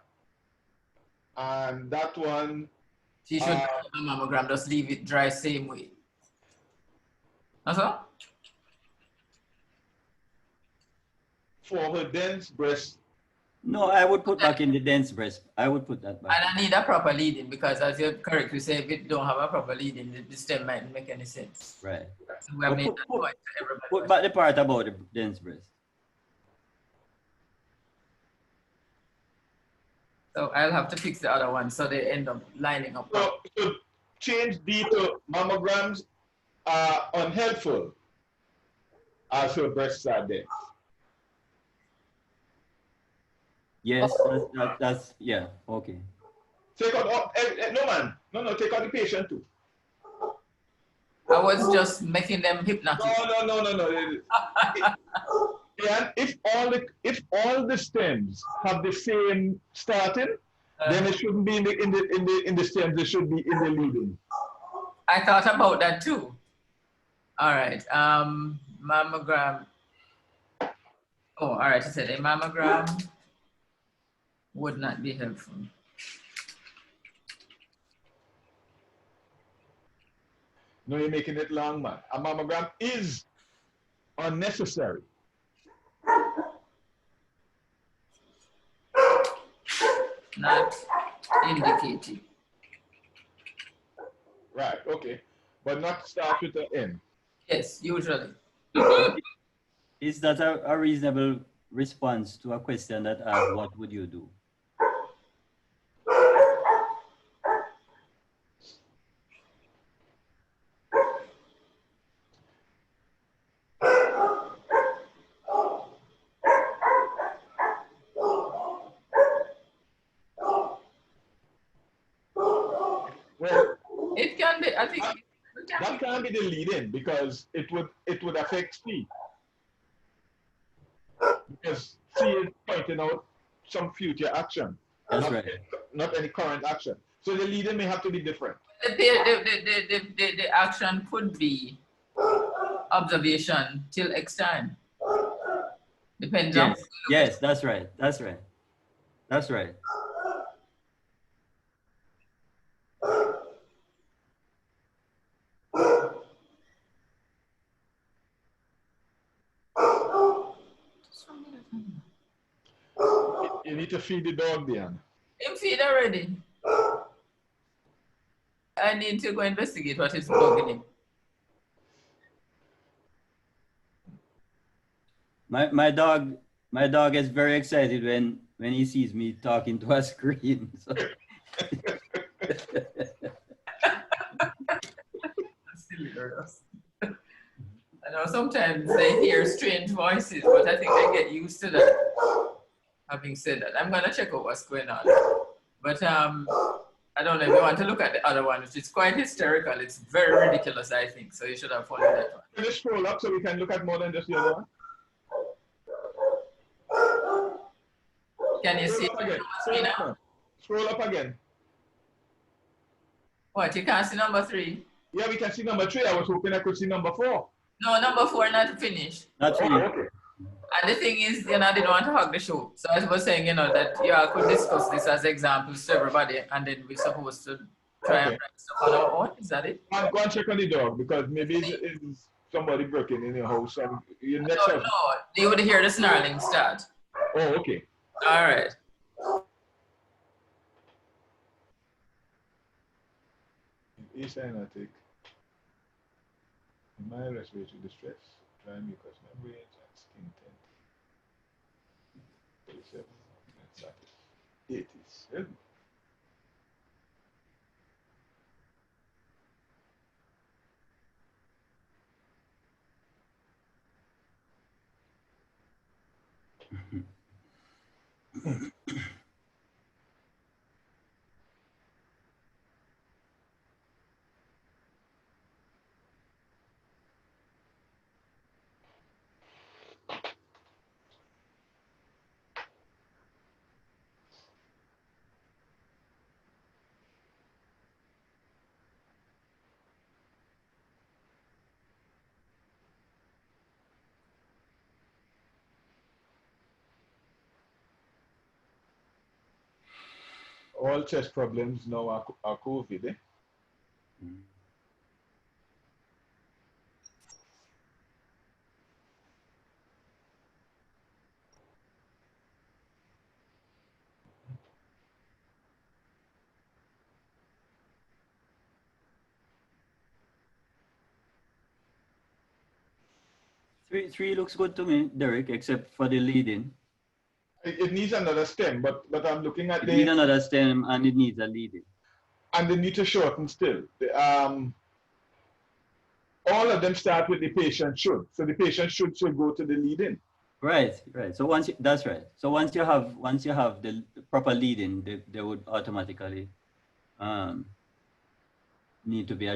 And that one, she should have a mammogram. Just leave it dry same way. No, so for her dense breast, No, I would put back in the dense breast. I would put that back. and I need a proper leading because, as you correctly say, if it don't have a proper leading, the stem mightn't make any sense. Right. So we have But made put- that point to everybody. Put back the part about the dense breast. So I'll have to fix the other one so they end up lining up. so change D to mammograms are unhelpful as her breasts are dense. Yes, that's yeah, okay. Take out, no man, no, take out the patient too. I was just making them hypnotic. No. And if all the stems have the same starting, then it shouldn't be in the stems. It should be in the leading. I thought about that too. All right. Mammogram. Oh, all right. I said a mammogram would not be helpful. No, you're making it long, man. A mammogram is unnecessary. Not indicated. Right, okay. But not start with the N. Yes, usually. Is that a reasonable response to a question that asks, what would you do? Well, It can be, I think. that can't be the lead-in because it would affect C. Because C is pointing out some future action. That's not, right. Not any current action. So the lead-in may have to be different. The action could be observation till X time. Depends on. Yes, that's right. That's right. That's right. You need to feed the dog, Diane. Him feed already. I need to go investigate what is bugging him. My dog is very excited when he sees me talking to a screen. So. That's hilarious. I know sometimes they hear strange voices, but I think they get used to that. Having said that, I'm gonna check out what's going on. But I don't know if you want to look at the other one, which is quite hysterical. It's very ridiculous, I think. So you should have followed that one. Can you scroll up so we can look at more than just the other one? Can you see? Scroll up again. Scroll up, now. Scroll up again. What, you can't see number 3? Yeah, we can see number 3. I was hoping I could see number 4. No, number 4 not finished. That's Oh, really okay. And the thing is, I didn't want to hug the show. So I was saying, that I could discuss this as examples to everybody, and then we're supposed to try and write stuff on our own. Is that it? Go and check on the dog because maybe it's somebody broken in your house and your next No, they would hear the snarling start. Oh, okay. All right. Acyanotic, mild respiratory distress, dry mucous membranes, and skin tint. 37, and satis. 87. All chest problems now are COVID, eh? Mm. Three looks good to me, Derek, except for the leading. It needs another stem, but I'm looking at It needs the, another stem and it needs a leading. and they need to shorten still. All of them start with the patient should. So the patient should go to the lead-in. Right, right. So that's right. So once you have the proper leading, they would automatically need to be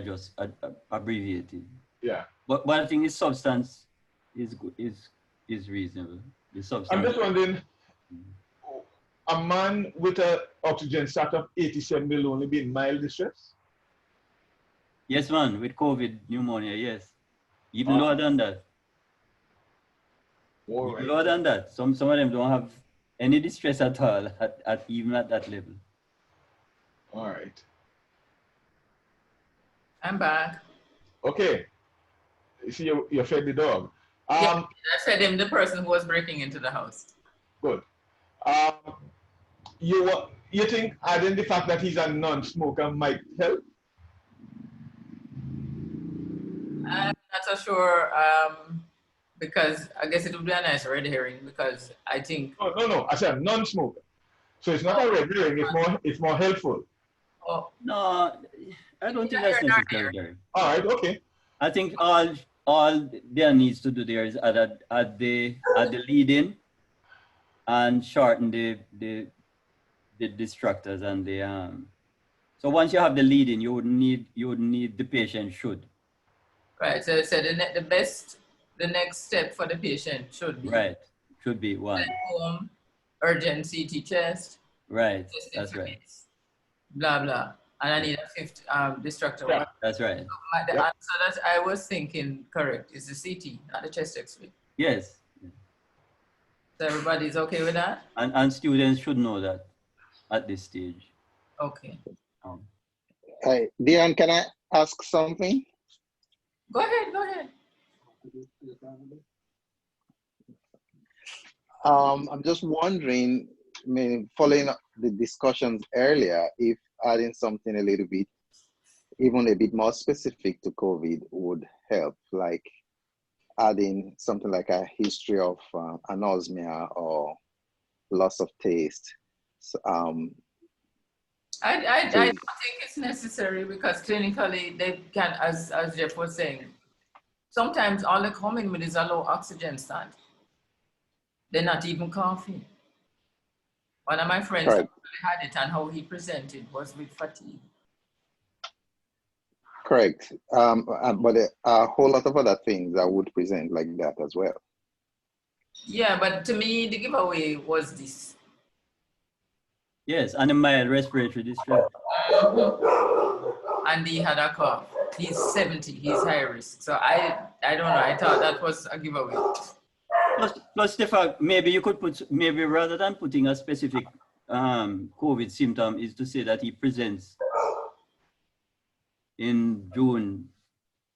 abbreviated. Yeah. But I think his substance is good, is reasonable. The substance. I'm just wondering, a man with an oxygen sat of 87 will only be in mild distress? Yes, man, with COVID pneumonia, yes. Even lower than that. All Even right. lower than that. Some of them don't have any distress at all, even at that level. All right. I'm back. Okay. You see, you fed the dog. Yeah, I fed him, the person who was breaking into the house. Good. You think adding the fact that he's a non-smoker might help? I'm not so sure, because I guess it would be a nice red herring, because I think. No. I said non-smoker. So it's not a red herring. It's more helpful. Oh. No, I don't think that's necessary, Gary. All right. Okay. I think all there needs to do there is add the lead-in and shorten the distractors and the So once you have the lead-in, you would need the patient should. Right. So the next step for the patient should be should be one. home, urgent CT chest. Right. That's right. Blah blah. And I need a fifth distractor. Yeah. That's right. So the answer that I was thinking correct is the CT, not the chest X-ray. Yes. So everybody's okay with that? And students should know that at this stage. Okay. Hi, Dion, can I ask something? Go ahead. I'm just wondering, following up the discussions earlier, if adding something a little bit, even a bit more specific to COVID would help, like adding something like a history of anosmia or loss of taste. So, I don't think it's necessary, because clinically they can, as Jeff was saying, sometimes all they come in with is a low oxygen stand. They're not even coughing. One of my friends Correct. had it, and how he presented was with fatigue. Correct. But a whole lot of other things that would present like that as well. Yeah, but to me, the giveaway was this. Yes, and a mild respiratory distress. And he had a cough. He's 70, he's high risk. So I don't know, I thought that was a giveaway. Plus the fact, maybe you could maybe rather than putting a specific COVID symptom, is to say that he presents in June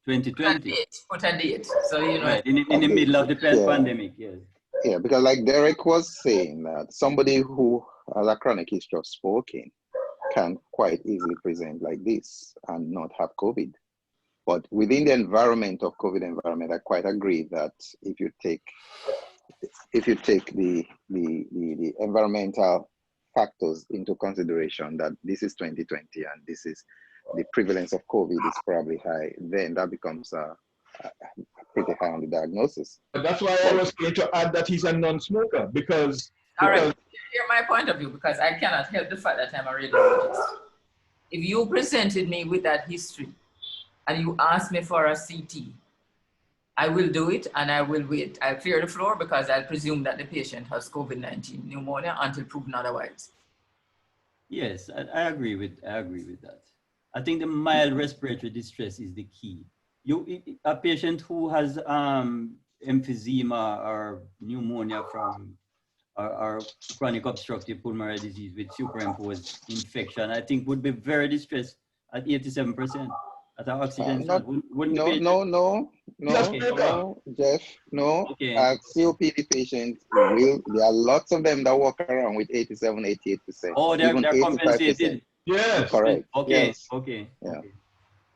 2020. Put a date. So, you know. Right, in the middle of the pandemic, yes. Yeah, because like Derek was saying, that somebody who has a chronic history of smoking can quite easily present like this and not have COVID. But within the environment of COVID environment, I quite agree that if you take the environmental factors into consideration that this is 2020 and this is the prevalence of COVID is probably high, then that becomes pretty high on the diagnosis. But that's why I was going to add that he's a non-smoker because. All right, hear my point of view, because I cannot help the fact that I'm a radiologist. If you presented me with that history and you asked me for a CT, I will do it and I will wait. I'll clear the floor because I'll presume that the patient has COVID-19 pneumonia until proven otherwise. Yes, I agree with that. I think the mild respiratory distress is the key. A patient who has emphysema or pneumonia from or chronic obstructive pulmonary disease with superimposed infection, I think would be very distressed at 87% at our oxygen. No, Jeff, no. Okay. COPD patients there are lots of them that walk around with 87, 88%. Oh, they're even 85%. compensated. Yes. Correct. Okay. Yes. Okay. Yeah. Okay.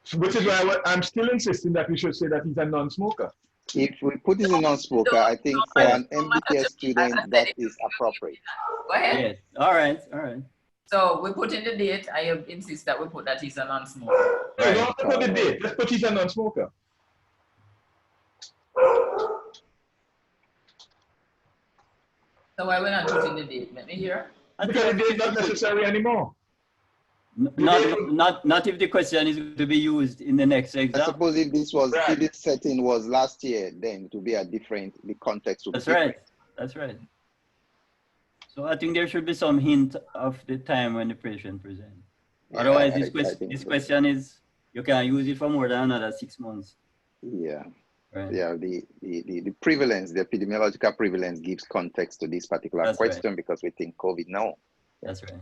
So which is why I'm still insisting that we should say that he's a non-smoker. If we put it in non-smoker, I think for an MDTS student, that is appropriate. Go ahead. Yes. All right. So we put in the date. I insist that we put that he's a non-smoker. No, don't have to put the date. Let's put he's a non-smoker. So why we're not putting the date? Let me hear. Because the date is not necessary anymore. Not if the question is to be used in the next I exam. suppose if this was Right. if this setting was last year, then to be a different, the context would be That's different. right. That's right. So I think there should be some hint of the time when the patient presents. Yeah, Otherwise, I this think so. question is, you can use it for more than another 6 months. Yeah. Right? Yeah, the prevalence, the epidemiological prevalence gives context to this particular That's right. question because we think COVID now. That's right.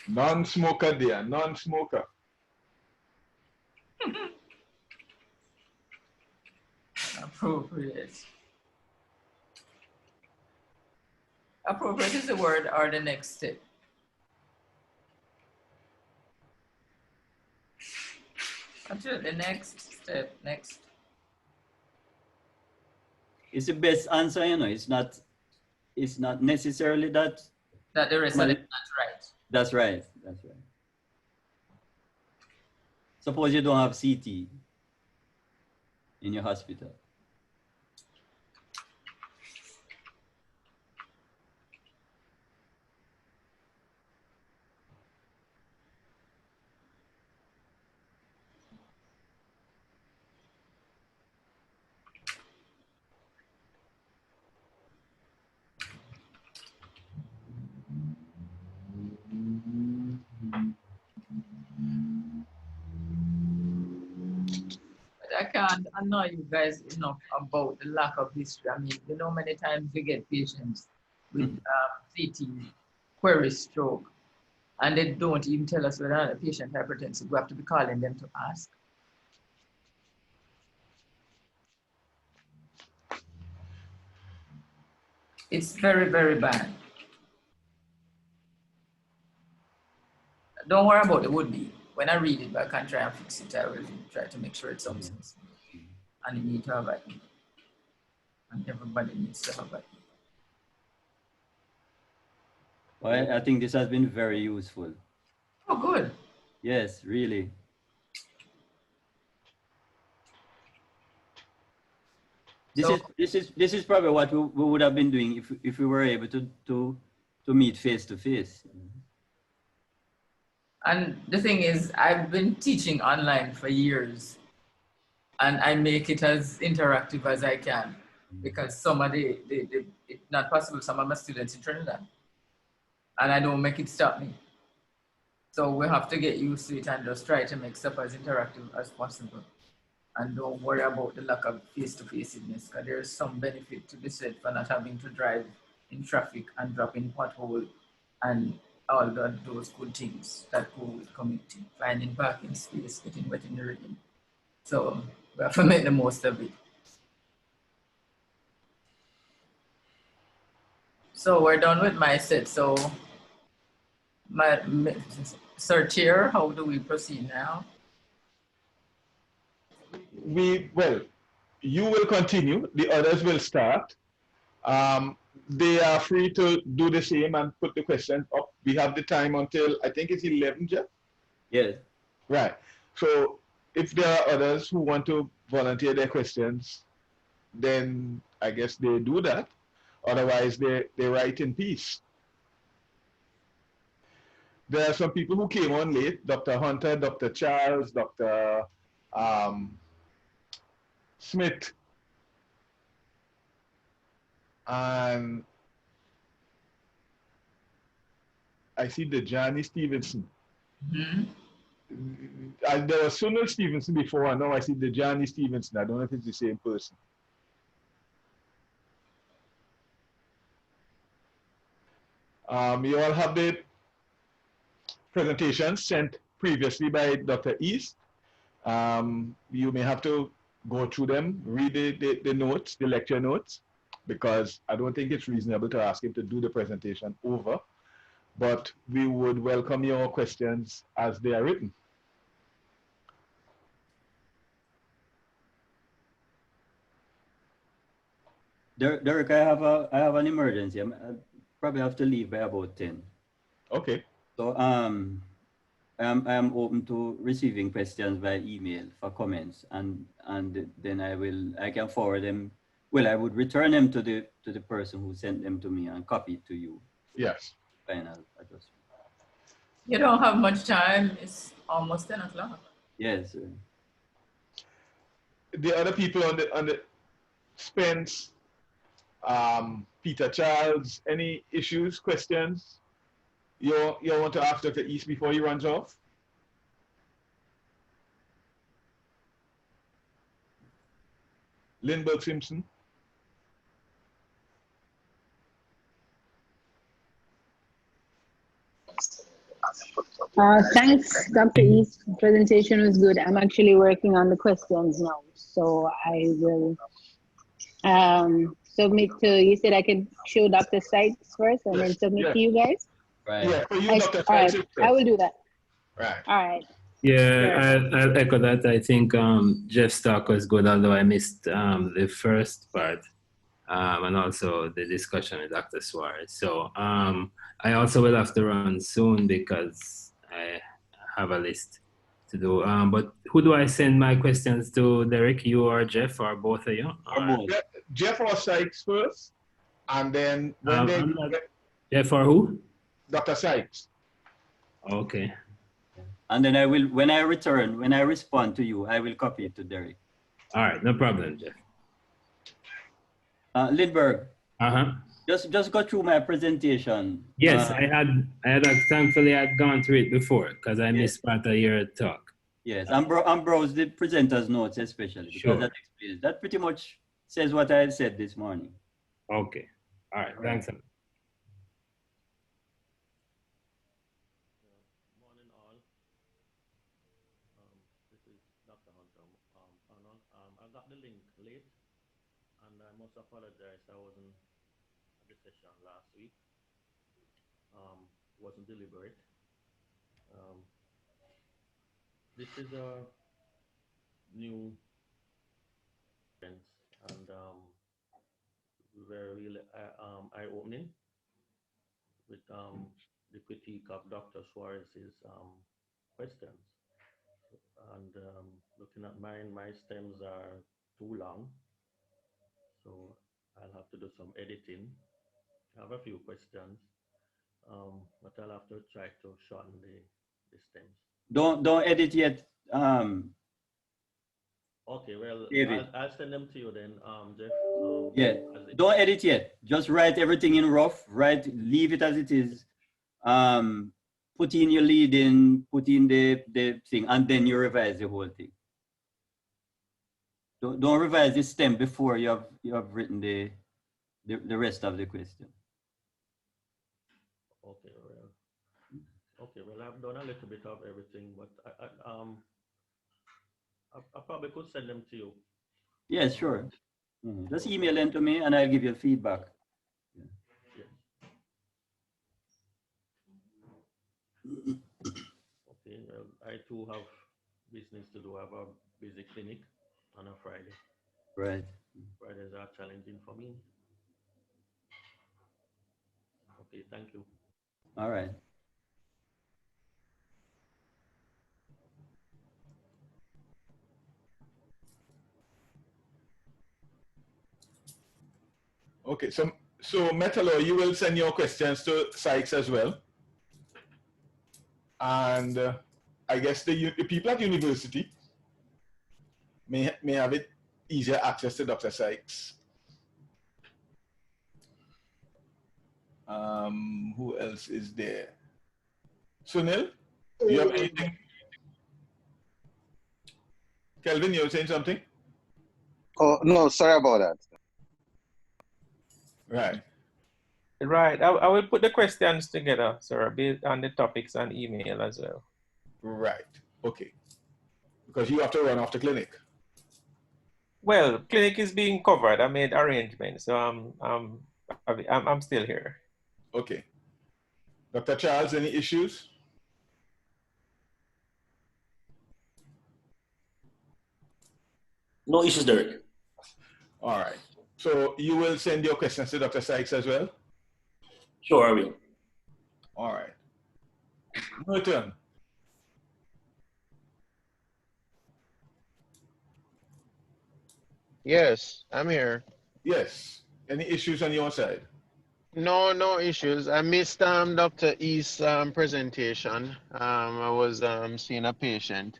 Non-smoker dear, non-smoker. Appropriate. Appropriate is the word or the next step. Actually, the next step, next. It's the best answer, you know. It's not necessarily that. That the rest of it is not right. That's right. That's right. Suppose you don't have CT in your hospital. But I can't annoy you guys enough about the lack of history. I mean, you know, many times we get patients with CT, query stroke, and they don't even tell us whether the patient hypertensive. We have to be calling them to ask. It's very, very bad. Don't worry about it, would be. When I read it, but I can't try and fix it. I will try to make sure it's some sense. And you need to have it. And everybody needs to have it. Well, I think this has been very useful. Oh, good. Yes, really. This is probably what we would have been doing if we were able to meet face to face. And the thing is, I've been teaching online for years, and I make it as interactive as I can, because some of it's not possible, some of my students in Trinidad, and I don't make it stop me. So we have to get used to it and just try to make stuff as interactive as possible. And don't worry about the lack of face-to-faceness, because there's some benefit to be said for not having to drive in traffic and drop in pothole and all those good things that go with commuting, finding parking space, getting wet in the rain. So we have to make the most of it. So we're done with my set. So Sir Chair, how do we proceed now? Well, you will continue, the others will start. They are free to do the same and put the question up. We have the time until, I think it's 11, Jeff? Yes. Right. So if there are others who want to volunteer their questions, then I guess they do that. Otherwise, they write in peace. There are some people who came on late, Dr. Hunter, Dr. Charles, Dr. Smith, and I see the Johnny Stevenson. Mhm. There was Sunil Stevenson before, and now I see the Johnny Stevenson. I don't know if it's the same person. You all have the presentation sent previously by Dr. East. You may have to go through them, read the notes, the lecture notes, because I don't think it's reasonable to ask him to do the presentation over, but we would welcome your questions as they are written. Derek, I have an emergency. I probably have to leave by about 10. Okay. So I am open to receiving questions by email for comments, and then I can forward them. Well, I would return them to the person who sent them to me and copy it to you. Yes. Final adjustment. You don't have much time. It's almost 10 o'clock. Yes. The other people on the Spence, Peter Charles, any issues, questions you want to ask Dr. East before he runs off? Lindbergh Simpson. Thanks, Dr. East. Presentation was good. I'm actually working on the questions now, so I will submit to. You said I could show Dr. Sykes first and then submit to you guys. Right. Yeah, for you, Dr. All right, Sykes. I will do that. Right. All right. Yeah, I'll echo that. I think Jeff's talk was good, although I missed the first part and also the discussion with Dr. Suarez. So I also will have to run soon because I have a list to do. But who do I send my questions to, Derek? You or Jeff, or both of you? Or Jeff or Sykes first, and then when Jeff or who? Dr. Sykes. Okay. And then I will, when I respond to you, I will copy it to Derek. All right, no problem, Jeff. Lindbergh. Uh-huh. Just go through my presentation. Yes, I had thankfully I'd gone through it before because I missed part of your talk. Yes, and browse the presenter's notes especially because Sure. that explains, that pretty much says what I said this morning. Okay. All right. Thanks. Morning all. This is Dr. Hunter Arnold. I got the link late, and I must apologize. I wasn't at the session last week. Wasn't deliberate. This is a new event, and very eye-opening with the critique of Dr. Suarez's questions. And looking at mine, my stems are too long, so I'll have to do some editing. I have a few questions, but I'll have to try to shorten the stems. Don't edit yet. Okay, well, David. I'll send them to you then, Jeff. Yeah, don't edit yet. Just write everything in rough. Leave it as it is. Put in your lead in, put in the thing, and then you revise the whole thing. Don't revise the stem before you have written the rest of the question. Okay, well, I've done a little bit of everything, but I probably could send them to you. Yes, sure. Just email them to me and I'll give you feedback. Yeah. Okay, well, I too have business to do. I have a busy clinic on a Friday. Right. Fridays are challenging for me. Okay, thank you. All right. Okay, so Metalo, you will send your questions to Sykes as well. And I guess the people at university may have it easier access to Dr. Sykes. Who else is there? Sunil, do you have anything? Kelvin, you were saying something? Oh, no, sorry about that. Right. Right. I will put the questions together, sir, based on the topics and email as well. Right. Okay. Because you have to run off the clinic. Well, clinic is being covered. I made arrangements, so I'm still here. Okay. Dr. Charles, any issues? No issues, Derek. All right. So you will send your questions to Dr. Sykes as well? Sure, I will. All right. Merton. Yes, I'm here. Yes. Any issues on your side? No issues. I missed Dr. East's presentation. I was seeing a patient,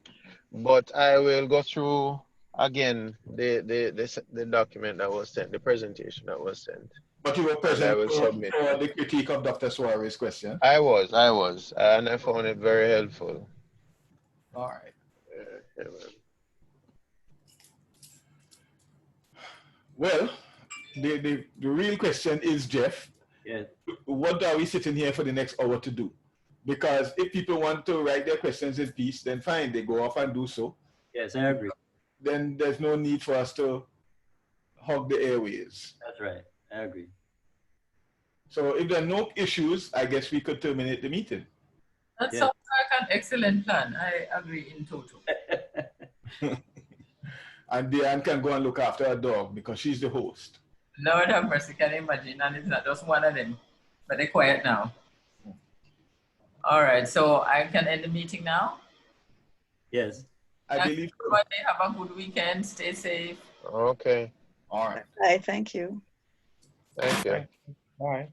but I will go through again the document that was sent, the presentation that was sent. But you were And present I will for submit. the critique of Dr. Suarez's question. I was, and I found it very helpful. All right. Well, the real question is, Jeff, Yes. what are we sitting here for the next hour to do? Because if people want to write their questions in peace, then fine, they go off and do so. Yes, I agree. Then there's no need for us to hog the airways. That's right. I agree. So if there are no issues, I guess we could terminate the meeting. That Yeah. sounds like an excellent plan. I agree in total. And Diane can go and look after her dog because she's the host. Lord have mercy, can you imagine? And it's not just one of them, but they're quiet now. All right, so I can end the meeting now. Yes. I believe so. Everybody have a good weekend. Stay safe. Okay. All right. Bye, thank you. Thank you. All right.